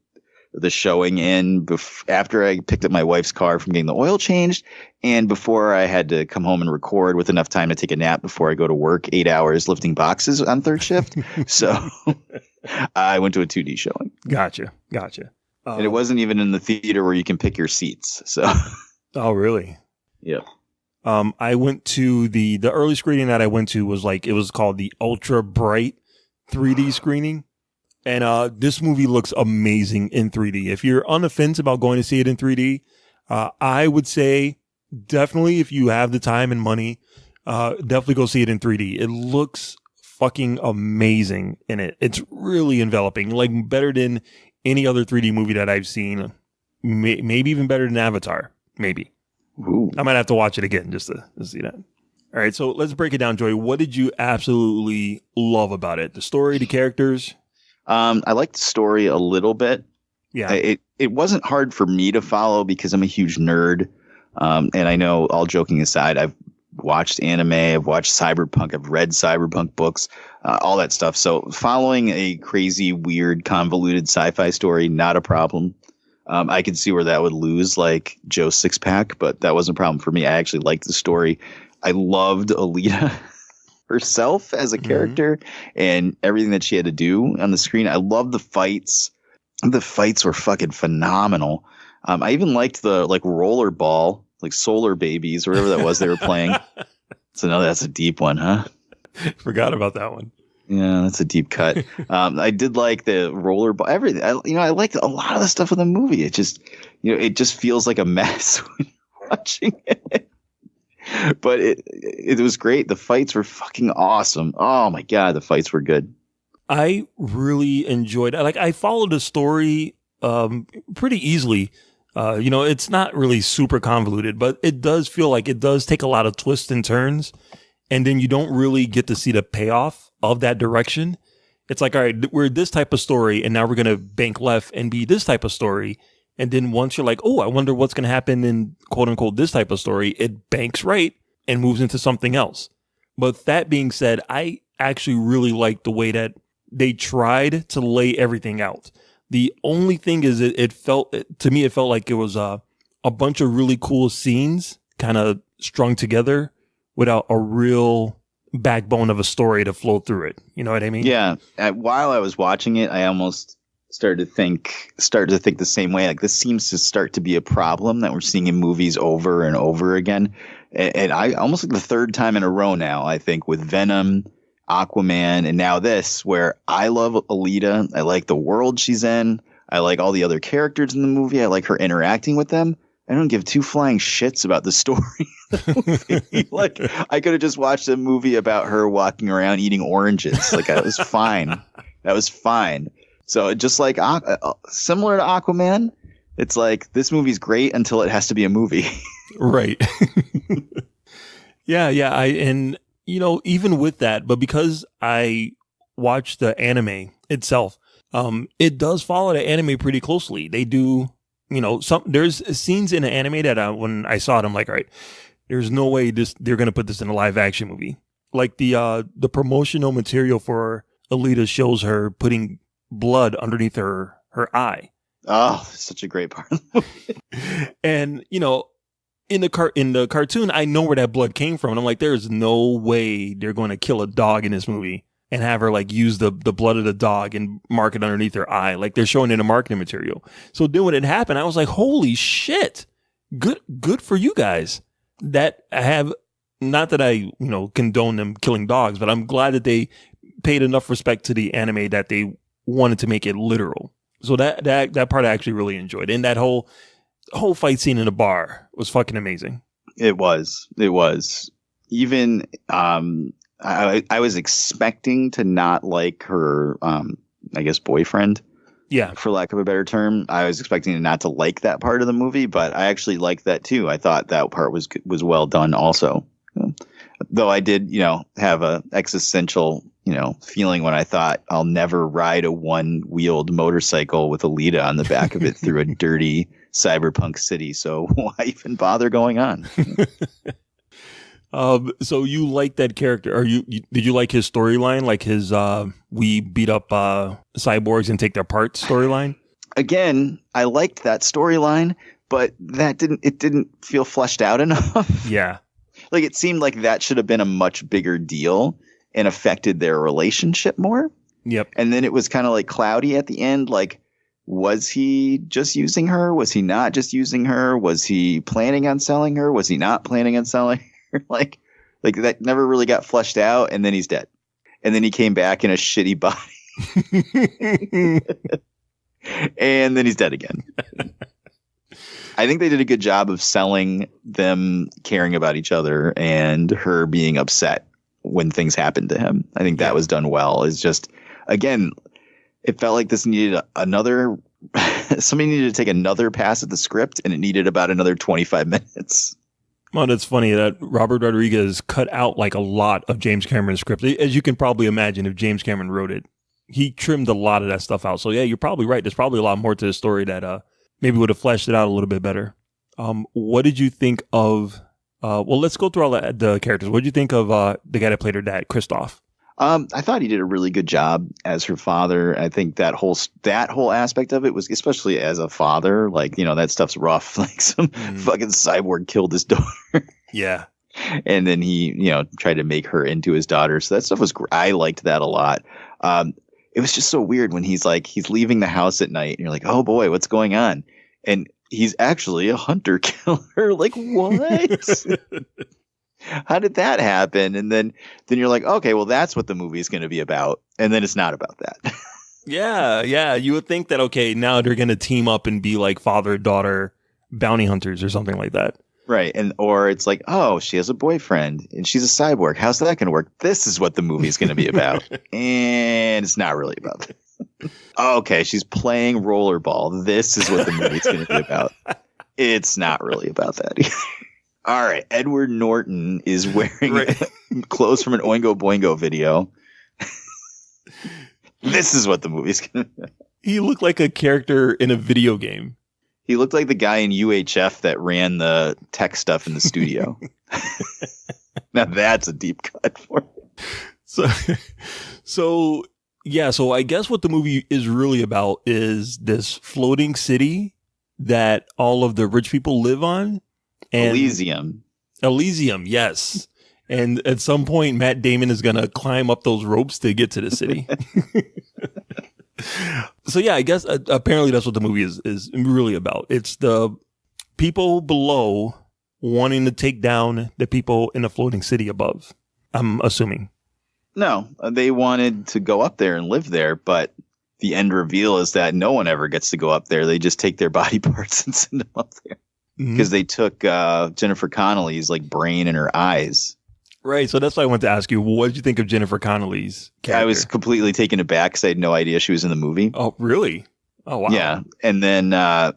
[SPEAKER 1] the showing in after I picked up my wife's car from getting the oil changed and before I had to come home and record with enough time to take a nap before I go to work 8 hours lifting boxes on third shift. So I went to a 2D showing.
[SPEAKER 8] Gotcha.
[SPEAKER 1] And it wasn't even in the theater where you can pick your seats. So.
[SPEAKER 8] Oh, really?
[SPEAKER 1] Yeah.
[SPEAKER 8] I went to the early screening that I went to it was called the Ultra Bright 3D screening. And this movie looks amazing in 3D. If you're on the fence about going to see it in 3D, I would say definitely, if you have the time and money, definitely go see it in 3D. It looks fucking amazing in it. It's really enveloping, like better than any other 3D movie that I've seen. Maybe even better than Avatar. Maybe.
[SPEAKER 1] Ooh.
[SPEAKER 8] I might have to watch it again just to see that. All right, so let's break it down, Joey. What did you absolutely love about it? The story, the characters?
[SPEAKER 1] I liked the story a little bit.
[SPEAKER 8] Yeah.
[SPEAKER 1] It wasn't hard for me to follow because I'm a huge nerd. And I know, all joking aside, I've watched anime, I've watched cyberpunk, I've read cyberpunk books, all that stuff. So following a crazy, weird, convoluted sci-fi story, not a problem. I could see where that would lose like Joe Sixpack, but that wasn't a problem for me. I actually liked the story. I loved Alita herself as a character and everything that she had to do on the screen. I loved the fights. The fights were fucking phenomenal. I even liked the rollerball, like Solar Babies or whatever that was they were playing. So now that's a deep one, huh?
[SPEAKER 8] Forgot about that one.
[SPEAKER 1] Yeah, that's a deep cut. I did like the rollerball, everything. I liked a lot of the stuff in the movie. It just, it just feels like a mess when you're watching it. But it was great. The fights were fucking awesome. Oh my God, the fights were good.
[SPEAKER 8] I really enjoyed it. Like, I followed the story pretty easily. It's not really super convoluted, but it does feel like it does take a lot of twists and turns. And then you don't really get to see the payoff of that direction. It's like, all right, we're this type of story, and now we're going to bank left and be this type of story. And then once you're like, oh, I wonder what's going to happen in quote unquote this type of story, it banks right and moves into something else. But that being said, I actually really like the way that they tried to lay everything out. The only thing is it felt like it was a bunch of really cool scenes kind of strung together without a real backbone of a story to flow through it. You know what I mean?
[SPEAKER 1] Yeah. While I was watching it, I almost started to think the same way. Like, this seems to start to be a problem that we're seeing in movies over and over again. And I almost like the third time in a row now, I think, with Venom, Aquaman, and now this, where I love Alita. I like the world she's in. I like all the other characters in the movie. I like her interacting with them. I don't give two flying shits about the story of the movie. Like, I could have just watched a movie about her walking around eating oranges. Like, that was fine. That was fine. So just like similar to Aquaman, it's like, this movie's great until it has to be a movie.
[SPEAKER 8] Right. Yeah. And even with that, but because I watched the anime itself, it does follow the anime pretty closely. They do, there's scenes in the anime that when I saw it, I'm like, all right, there's no way they're going to put this in a live action movie. Like the promotional material for Alita shows her putting blood underneath her eye.
[SPEAKER 1] Oh, such a great part of the movie.
[SPEAKER 8] And, in the cartoon, I know where that blood came from. And I'm like, there's no way they're going to kill a dog in this movie and have her like use the blood of the dog and mark it underneath her eye. Like, they're showing in the marketing material. So then when it happened, I was like, holy shit. Good for you guys. That I have, not that I, condone them killing dogs, but I'm glad that they paid enough respect to the anime that they wanted to make it literal. So that part I actually really enjoyed. And that whole fight scene in the bar was fucking amazing.
[SPEAKER 1] It was. Even I was expecting to not like her I guess boyfriend.
[SPEAKER 8] Yeah.
[SPEAKER 1] For lack of a better term. I was expecting not to like that part of the movie, but I actually liked that too. I thought that part was well done also. Though I did, have a existential, feeling when I thought I'll never ride a one-wheeled motorcycle with Alita on the back of it through a dirty cyberpunk city. So why even bother going on?
[SPEAKER 8] So you like that character? Or did you like his storyline? Like his we beat up cyborgs and take their parts storyline?
[SPEAKER 1] Again, I liked that storyline, but it didn't feel fleshed out enough.
[SPEAKER 8] Yeah.
[SPEAKER 1] Like, it seemed like that should have been a much bigger deal and affected their relationship more.
[SPEAKER 8] Yep.
[SPEAKER 1] And then it was kind of like cloudy at the end. Like, was he just using her? Was he not just using her? Was he planning on selling her? Was he not planning on selling her? Like that never really got fleshed out. And then he's dead. And then he came back in a shitty body. And then he's dead again. I think they did a good job of selling them caring about each other and her being upset when things happened to him. I think that was done well. It's just, again, it felt like this needed somebody needed to take another pass at the script, and it needed about another 25 minutes.
[SPEAKER 8] Well, it's funny that Robert Rodriguez cut out like a lot of James Cameron's script. As you can probably imagine, if James Cameron wrote it, he trimmed a lot of that stuff out. So yeah, you're probably right. There's probably a lot more to the story that maybe would have fleshed it out a little bit better. What did you think of? Well, let's go through all the characters. What did you think of the guy that played her dad, Christoph?
[SPEAKER 1] I thought he did a really good job as her father. I think that whole aspect of it was, especially as a father, like, that stuff's rough. Like, some fucking cyborg killed his daughter.
[SPEAKER 8] Yeah.
[SPEAKER 1] And then he, tried to make her into his daughter. So that stuff was, I liked that a lot. It was just so weird when he's leaving the house at night and you're like, oh boy, what's going on? And he's actually a hunter killer. Like, what? How did that happen? And then you're like, okay, well, that's what the movie is going to be about. And then it's not about that.
[SPEAKER 8] Yeah. You would think that, okay, now they're going to team up and be like father-daughter bounty hunters or something like that.
[SPEAKER 1] Right. Or it's like, oh, she has a boyfriend and she's a cyborg. How's that going to work? This is what the movie's going to be about. And it's not really about that. Okay. She's playing rollerball. This is what the movie's going to be about. It's not really about that either. All right. Edward Norton is wearing clothes from an Oingo Boingo video. This is what the movie's going to be.
[SPEAKER 8] He looked like a character in a video game.
[SPEAKER 1] He looked like the guy in UHF that ran the tech stuff in the studio. Now that's a deep cut for me.
[SPEAKER 8] So I guess what the movie is really about is this floating city that all of the rich people live on. And Elysium, yes. And at some point, Matt Damon is going to climb up those ropes to get to the city. So yeah, I guess apparently that's what the movie is really about. It's the people below wanting to take down the people in the floating city above, I'm assuming.
[SPEAKER 1] No, they wanted to go up there and live there, but the end reveal is that no one ever gets to go up there. They just take their body parts and send them up there. Because they took Jennifer Connelly's like brain and her eyes.
[SPEAKER 8] Right. So that's why I wanted to ask you, what did you think of Jennifer Connelly's character?
[SPEAKER 1] I was completely taken aback because I had no idea she was in the movie.
[SPEAKER 8] Oh, really? Oh, wow.
[SPEAKER 1] Yeah. And then I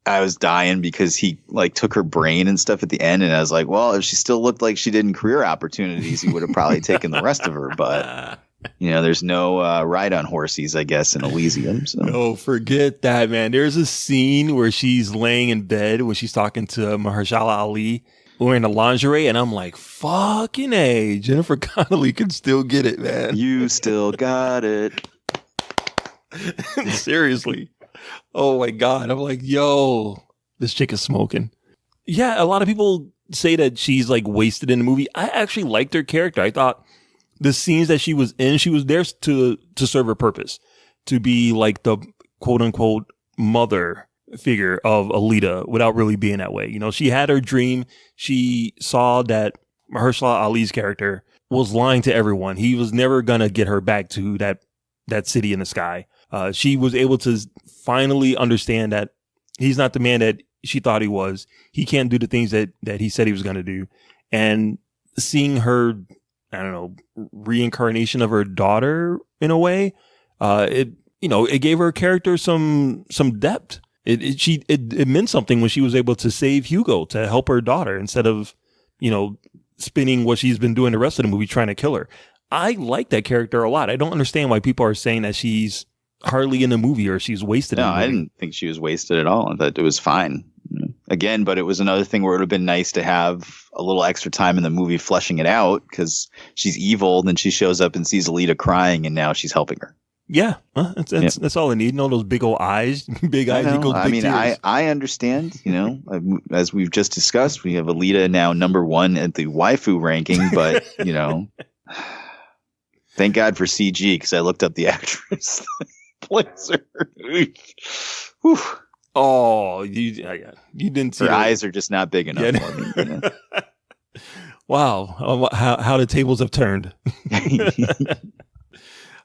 [SPEAKER 1] was dying because he like took her brain and stuff at the end. And I was like, well, if she still looked like she did in Career Opportunities, he would have probably taken the rest of her. But, you know, there's no ride on horsies, I guess, in Elysium. So.
[SPEAKER 8] No, forget that, man. There's a scene where she's laying in bed when she's talking to Mahershala Ali wearing the lingerie, and I'm like, fucking A, Jennifer Connelly can still get it, man.
[SPEAKER 1] You still got it.
[SPEAKER 8] Seriously. Oh my God. I'm like, yo, this chick is smoking. Yeah, a lot of people say that she's like wasted in the movie. I actually liked her character. I thought the scenes that she was in, she was there to serve her purpose, to be like the quote unquote mother figure of Alita without really being that way. You know, she had her dream. She saw that Mahershala Ali's character was lying to everyone. He was never going to get her back to that city in the sky. She was able to finally understand that he's not the man that she thought he was. He can't do the things that he said he was going to do. And seeing her, I don't know, reincarnation of her daughter in a way, it gave her character some depth. It meant something when she was able to save Hugo to help her daughter instead of, spinning what she's been doing the rest of the movie trying to kill her. I like that character a lot. I don't understand why people are saying that she's hardly in the movie or she's wasted.
[SPEAKER 1] No,
[SPEAKER 8] in the movie.
[SPEAKER 1] I didn't think she was wasted at all. I thought it was fine. Again, but it was another thing where it would have been nice to have a little extra time in the movie fleshing it out because she's evil. Then she shows up and sees Alita crying and now she's helping her.
[SPEAKER 8] Yeah, that's all I need. All those big old eyes, big eyes.
[SPEAKER 1] I understand. As we've just discussed, we have Alita now #1 at the waifu ranking. But thank God for CG because I looked up the actress plays her.
[SPEAKER 8] Oh, you didn't see
[SPEAKER 1] her eyes are just not big enough. For me,
[SPEAKER 8] Wow, how the tables have turned.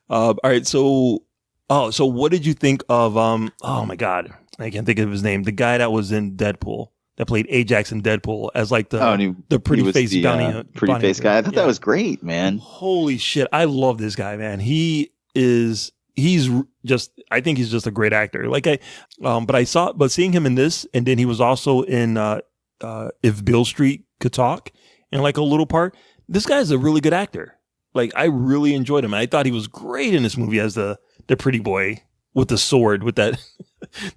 [SPEAKER 8] All right, so what did you think of oh my God, I can't think of his name. The guy that was in Deadpool, that played Ajax in Deadpool as like the pretty face
[SPEAKER 1] pretty face guy. I thought that was great, man.
[SPEAKER 8] Holy shit, I love this guy, man. I think he's just a great actor. But seeing him in this, and then he was also in If Beale Street Could Talk in like a little part. This guy's a really good actor. Like, I really enjoyed him. I thought he was great in this movie as the pretty boy with the sword, with that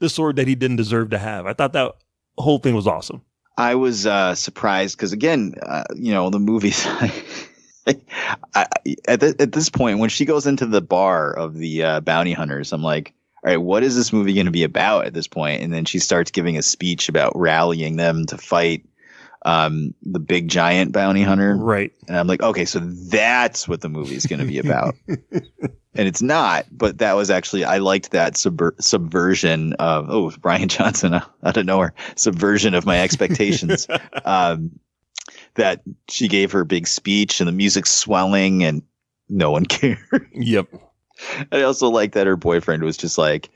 [SPEAKER 8] the sword that he didn't deserve to have. I thought that whole thing was awesome.
[SPEAKER 1] I was surprised because, again, the movies. At this point, when she goes into the bar of the bounty hunters, I'm like, all right, what is this movie going to be about at this point? And then she starts giving a speech about rallying them to fight the big giant bounty hunter.
[SPEAKER 8] Right.
[SPEAKER 1] And I'm like, okay, so that's what the movie is going to be about. And it's not, but that was actually, I liked that subversion of, Brian Johnson out of nowhere, subversion of my expectations. That she gave her big speech and the music's swelling and no one cared.
[SPEAKER 8] Yep.
[SPEAKER 1] I also like that her boyfriend was just like,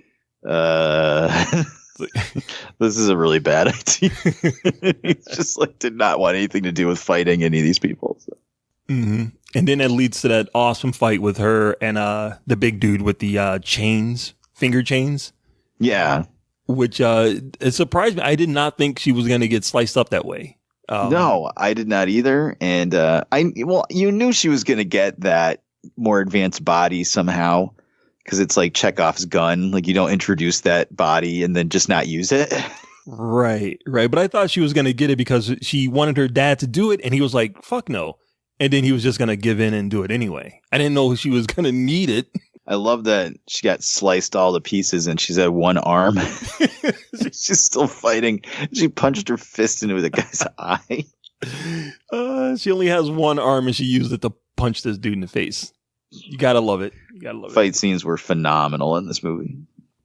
[SPEAKER 1] This is a really bad idea. He just like did not want anything to do with fighting any of these people. So.
[SPEAKER 8] Mm-hmm. And then it leads to that awesome fight with her and the big dude with the chains, finger chains.
[SPEAKER 1] Yeah.
[SPEAKER 8] Which it surprised me. I did not think she was going to get sliced up that way.
[SPEAKER 1] No, I did not either. And you knew she was going to get that more advanced body somehow, because it's like Chekhov's gun. Like you don't introduce that body and then just not use it.
[SPEAKER 8] Right. But I thought she was going to get it because she wanted her dad to do it. And he was like, fuck no. And then he was just going to give in and do it anyway. I didn't know she was going to need it.
[SPEAKER 1] I love that she got sliced all to pieces and she's had one arm. She's still fighting. She punched her fist into the guy's eye.
[SPEAKER 8] She only has one arm and she used it to punch this dude in the face. You gotta love it.
[SPEAKER 1] Fight scenes were phenomenal in this movie.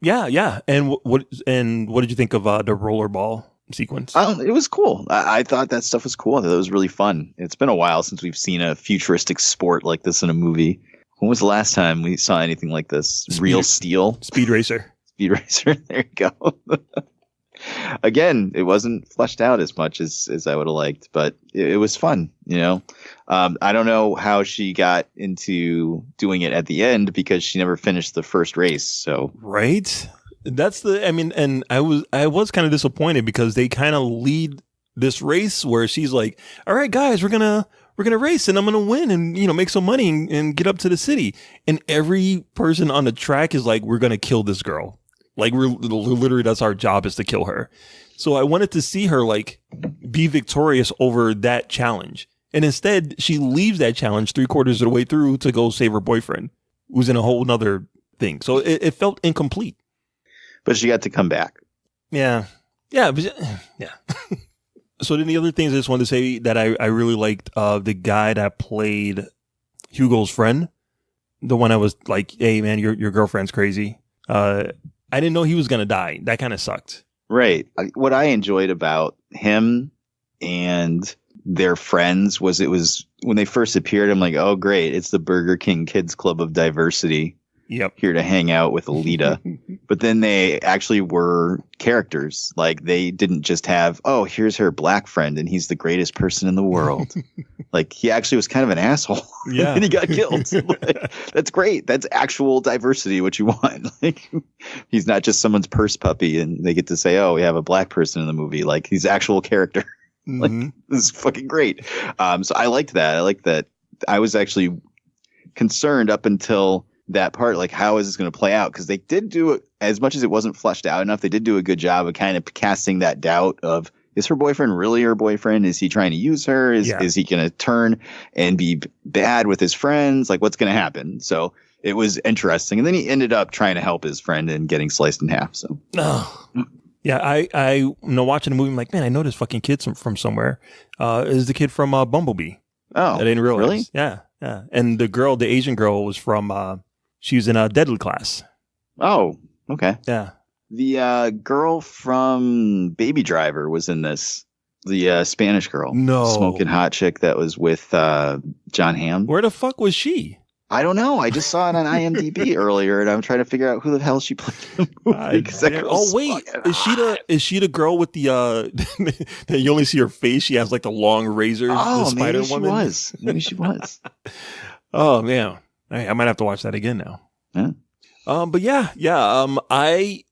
[SPEAKER 8] Yeah. And what did you think of the rollerball sequence?
[SPEAKER 1] It was cool. I thought that stuff was cool. I thought it was really fun. It's been a while since we've seen a futuristic sport like this in a movie. When was the last time we saw anything like this? Real steel?
[SPEAKER 8] Speed Racer.
[SPEAKER 1] Speed Racer. There you go. Again, it wasn't fleshed out as much as I would have liked, but it was fun, you know. I don't know how she got into doing it at the end because she never finished the first race. So
[SPEAKER 8] right, and I was kind of disappointed because they kind of lead this race where she's like, "All right, guys, we're gonna race and I'm gonna win and make some money and get up to the city," and every person on the track is like, "We're gonna kill this girl." Like we're literally, that's our job, is to kill her. So I wanted to see her like be victorious over that challenge. And instead she leaves that challenge 3/4 of the way through to go save her boyfriend, who's in a whole nother thing. So it felt incomplete.
[SPEAKER 1] But she got to come back.
[SPEAKER 8] Yeah. So then the other things I just wanted to say that I really liked, the guy that played Hugo's friend, the one I was like, "Hey man, your girlfriend's crazy." I didn't know he was going to die. That kind of sucked.
[SPEAKER 1] Right. What I enjoyed about him and their friends was it was when they first appeared, I'm like, oh, great. It's the Burger King Kids Club of Diversity.
[SPEAKER 8] Yep.
[SPEAKER 1] Here to hang out with Alita. But then they actually were characters. Like they didn't just have, oh, here's her black friend and he's the greatest person in the world. Like he actually was kind of an asshole.
[SPEAKER 8] Yeah.
[SPEAKER 1] And he got killed. Like, that's great. That's actual diversity, what you want. Like he's not just someone's purse puppy and they get to say, oh, we have a black person in the movie. Like he's actual character. Like this is fucking great. So I liked that. I liked that. I was actually concerned up until that part, like how is this going to play out? Because they did do it, as much as it wasn't fleshed out enough, they did do a good job of kind of casting that doubt of, is her boyfriend really her boyfriend? Is he trying to use her? Is he going to turn and be bad with his friends? Like what's going to happen? So it was interesting. And then he ended up trying to help his friend and getting sliced in half. So
[SPEAKER 8] yeah, I watching the movie, I'm like, man, I know this fucking kid from somewhere. Is the kid from Bumblebee?
[SPEAKER 1] Oh,
[SPEAKER 8] I didn't realize.
[SPEAKER 1] Really?
[SPEAKER 8] Yeah. And the Asian girl was from she was in a Deadly Class.
[SPEAKER 1] Oh, okay.
[SPEAKER 8] Yeah.
[SPEAKER 1] The girl from Baby Driver was in this. The Spanish girl.
[SPEAKER 8] No.
[SPEAKER 1] Smoking hot chick that was with John Hamm.
[SPEAKER 8] Where the fuck was she?
[SPEAKER 1] I don't know. I just saw it on IMDb earlier, and I'm trying to figure out who the hell she played in the movie.
[SPEAKER 8] Is she the girl with the that you only see her face? She has like the long razors.
[SPEAKER 1] Oh,
[SPEAKER 8] the Spider
[SPEAKER 1] maybe
[SPEAKER 8] Woman.
[SPEAKER 1] She was. Maybe she was.
[SPEAKER 8] Oh man, I might have to watch that again now.
[SPEAKER 1] Yeah.
[SPEAKER 8] But yeah. I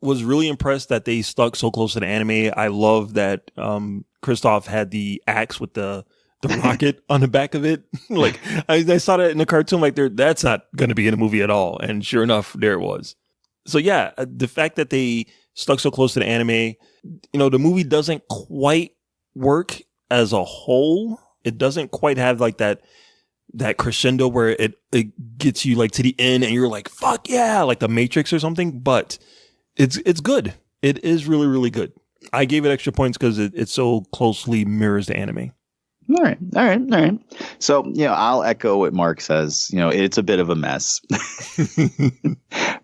[SPEAKER 8] was really impressed that they stuck so close to the anime. I love that Kristoff had the axe with the rocket on the back of it. Like I saw that in the cartoon, like that's not going to be in the movie at all. And sure enough, there it was. So yeah, the fact that they stuck so close to the anime, the movie doesn't quite work as a whole. It doesn't quite have like that crescendo where it gets you like to the end and you're like, fuck yeah, like the Matrix or something. But it's good. It is really, really good. I gave it extra points because it so closely mirrors the anime.
[SPEAKER 1] All right. So, I'll echo what Mark says. It's a bit of a mess,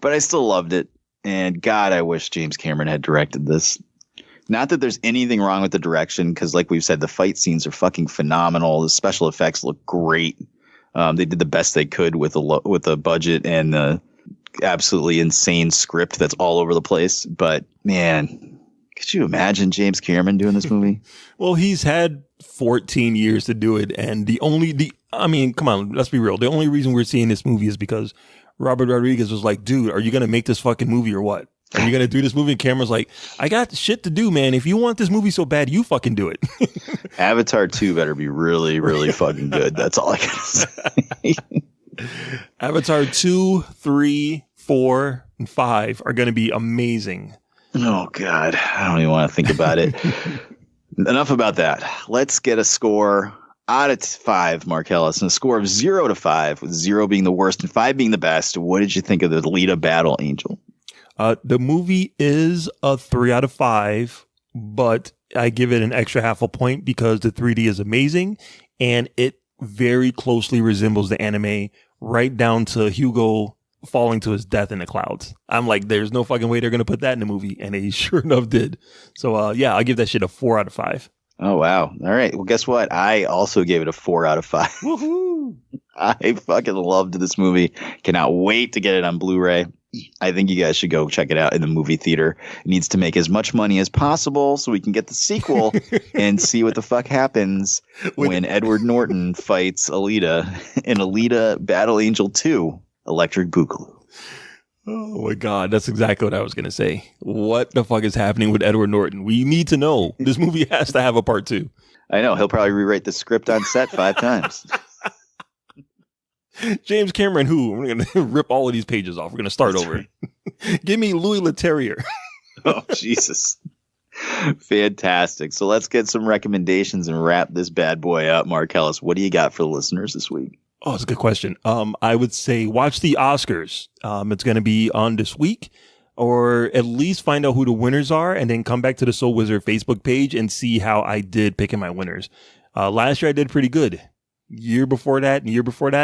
[SPEAKER 1] but I still loved it. And God, I wish James Cameron had directed this. Not that there's anything wrong with the direction, because like we've said, the fight scenes are fucking phenomenal. The special effects look great. They did the best they could with the budget and the absolutely insane script that's all over the place. But man, could you imagine James Cameron doing this movie?
[SPEAKER 8] Well, he's had 14 years to do it. And I mean, come on, let's be real. The only reason we're seeing this movie is because Robert Rodriguez was like, dude, are you going to make this fucking movie or what? Are you going to do this movie? And Cameron's like, I got shit to do, man. If you want this movie so bad, you fucking do it.
[SPEAKER 1] Avatar 2 better be really, really fucking good. That's all I got to say.
[SPEAKER 8] Avatar 2, 3, 4, and 5 are going to be amazing.
[SPEAKER 1] Oh, God. I don't even want to think about it. Enough about that. Let's get a score out of 5, Mark Ellis, and a score of 0 to 5, with 0 being the worst and 5 being the best. What did you think of the Alita Battle Angel?
[SPEAKER 8] The movie is a 3 out of 5, but I give it an extra half a point because the 3D is amazing and it very closely resembles the anime, right down to Hugo falling to his death in the clouds. I'm like, there's no fucking way they're going to put that in the movie. And they sure enough did. So, yeah, I'll give that shit a 4 out of 5.
[SPEAKER 1] Oh, wow. All right. Well, guess what? I also gave it a 4 out of 5.
[SPEAKER 8] Woohoo!
[SPEAKER 1] I fucking loved this movie. Cannot wait to get it on Blu-ray. I think you guys should go check it out in the movie theater. It needs to make as much money as possible so we can get the sequel and see what the fuck happens when Edward Norton fights Alita in Alita Battle Angel 2, Electric Boogaloo.
[SPEAKER 8] Oh my God, that's exactly what I was going to say. What the fuck is happening with Edward Norton? We need to know. This movie has to have a part 2.
[SPEAKER 1] I know. He'll probably rewrite the script on set 5 times.
[SPEAKER 8] James Cameron, who? We're going to rip all of these pages off. We're going to start over. Right. Give me Louis Leterrier.
[SPEAKER 1] Oh, Jesus. Fantastic. So let's get some recommendations and wrap this bad boy up. Mark Ellis, what do you got for the listeners this week?
[SPEAKER 8] Oh, that's a good question. I would say watch the Oscars. It's going to be on this week, or at least find out who the winners are and then come back to the Soul Wizard Facebook page and see how I did picking my winners. Last year I did pretty good. Year before that,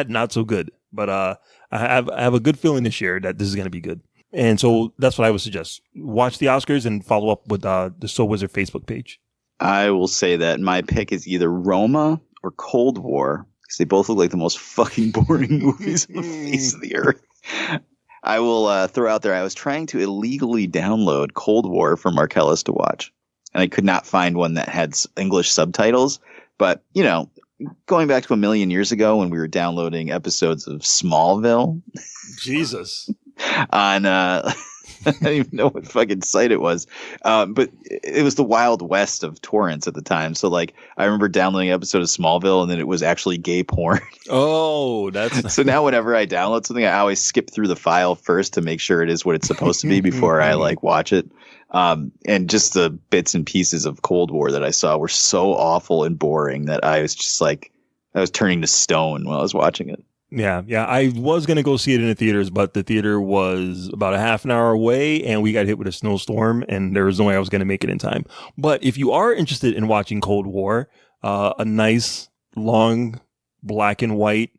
[SPEAKER 8] not so good. But I have a good feeling this year that this is going to be good. And so that's what I would suggest. Watch the Oscars and follow up with the Soul Wizard Facebook page. I
[SPEAKER 1] will say that my pick is either Roma or Cold War, because they both look like the most fucking boring movies on the face of the earth. I will throw out there, I was trying to illegally download Cold War for Mark Ellis to watch, and I could not find one that had English subtitles. But, you know, going back to a million years ago when we were downloading episodes of Smallville.
[SPEAKER 8] Jesus.
[SPEAKER 1] On, I don't even know what fucking site it was. But it was the Wild West of torrents at the time. So, like, I remember downloading an episode of Smallville and then it was actually gay porn.
[SPEAKER 8] Oh, that's.
[SPEAKER 1] So now whenever I download something, I always skip through the file first to make sure it is what it's supposed to be before I, like, watch it. And just the bits and pieces of Cold War that I saw were so awful and boring that I was just like, I was turning to stone while I was watching it.
[SPEAKER 8] Yeah. I was going to go see it in the theaters, but the theater was about a half an hour away and we got hit with a snowstorm and there was no way I was going to make it in time. But if you are interested in watching Cold War, a nice, long, black and white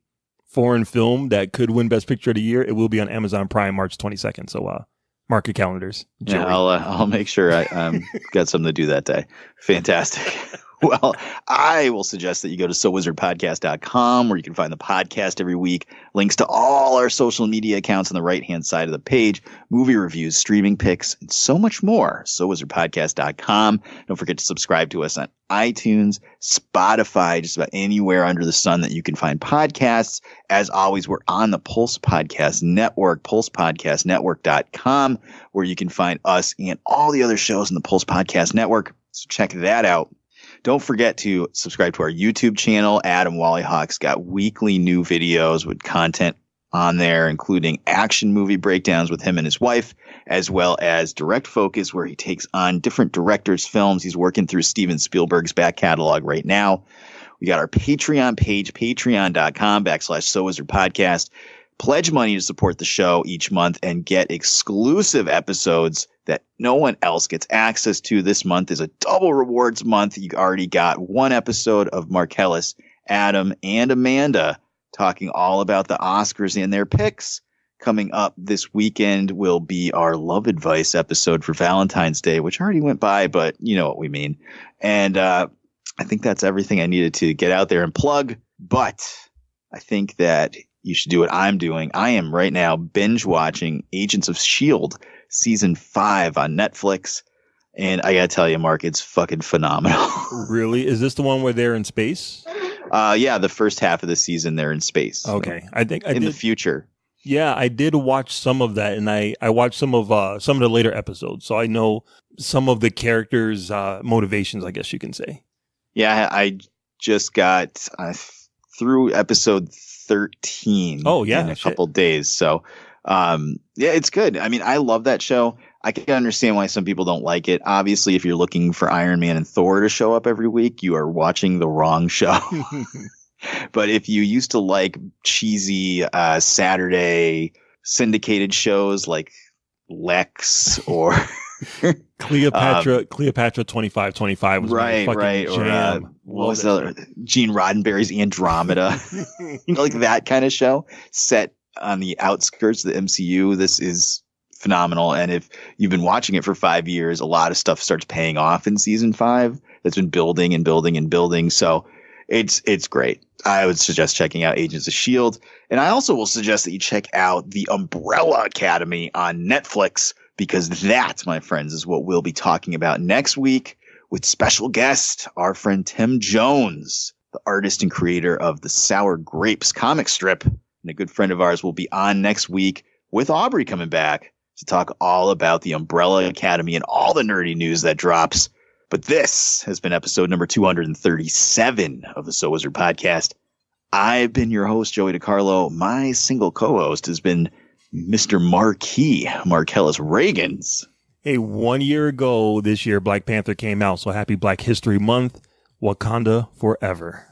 [SPEAKER 8] foreign film that could win Best Picture of the Year, it will be on Amazon Prime March 22nd. So, mark your calendars.
[SPEAKER 1] Joey. Yeah, I'll make sure I got something to do that day. Fantastic. Well, I will suggest that you go to SoulWizardPodcast.com, where you can find the podcast every week, links to all our social media accounts on the right-hand side of the page, movie reviews, streaming picks, and so much more. SoulWizardPodcast.com. Don't forget to subscribe to us on iTunes, Spotify, just about anywhere under the sun that you can find podcasts. As always, we're on the Pulse Podcast Network, PulsePodcastNetwork.com, where you can find us and all the other shows in the Pulse Podcast Network. So check that out. Don't forget to subscribe to our YouTube channel. Adam Wallyhawk's got weekly new videos with content on there, including action movie breakdowns with him and his wife, as well as Direct Focus, where he takes on different directors' films. He's working through Steven Spielberg's back catalog right now. We got our Patreon page, patreon.com/SoulWizardPodcast. Pledge money to support the show each month and get exclusive episodes that no one else gets access to. This month is a double rewards month. You already got one episode of Mark Ellis, Adam, and Amanda talking all about the Oscars and their picks. Coming up this weekend will be our Love Advice episode for Valentine's Day, which already went by, but you know what we mean. And I think that's everything I needed to get out there and plug. But I think that you should do what I'm doing. I am right now binge watching Agents of S.H.I.E.L.D. season 5 on Netflix. And I gotta tell you, Mark, it's fucking phenomenal.
[SPEAKER 8] Really? Is this the one where they're in space?
[SPEAKER 1] Yeah, the first half of the season they're in space.
[SPEAKER 8] Okay. I think I
[SPEAKER 1] in
[SPEAKER 8] did,
[SPEAKER 1] the future.
[SPEAKER 8] Yeah, I did watch some of that, and I watched some of the later episodes, so I know some of the characters' motivations, I guess you can say.
[SPEAKER 1] Yeah, I just got through episode 13 in a couple days. So, yeah, it's good. I mean, I love that show. I can understand why some people don't like it. Obviously, if you're looking for Iron Man and Thor to show up every week, you are watching the wrong show. But if you used to like cheesy Saturday syndicated shows like Lex or
[SPEAKER 8] Cleopatra 2525 was my fucking jam.
[SPEAKER 1] Or what was the other? Gene Roddenberry's Andromeda, like that kind of show set on the outskirts of the MCU. This is phenomenal, and if you've been watching it for 5 years, a lot of stuff starts paying off in season 5. That's been building and building and building. So it's great. I would suggest checking out Agents of S.H.I.E.L.D. And I also will suggest that you check out The Umbrella Academy on Netflix, because that, my friends, is what we'll be talking about next week with special guest, our friend Tim Jones, the artist and creator of the Sour Grapes comic strip. And a good friend of ours will be on next week with Aubrey coming back to talk all about The Umbrella Academy and all the nerdy news that drops. But this has been episode number 237 of the So Wizard podcast. I've been your host, Joey DiCarlo. My single co-host has been Mr. Marquis Marcellus Reagans.
[SPEAKER 8] Hey, 1 year ago this year, Black Panther came out. So happy Black History Month. Wakanda forever.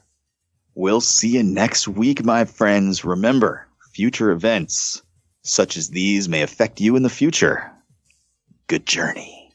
[SPEAKER 1] We'll see you next week, my friends. Remember, future events such as these may affect you in the future. Good journey.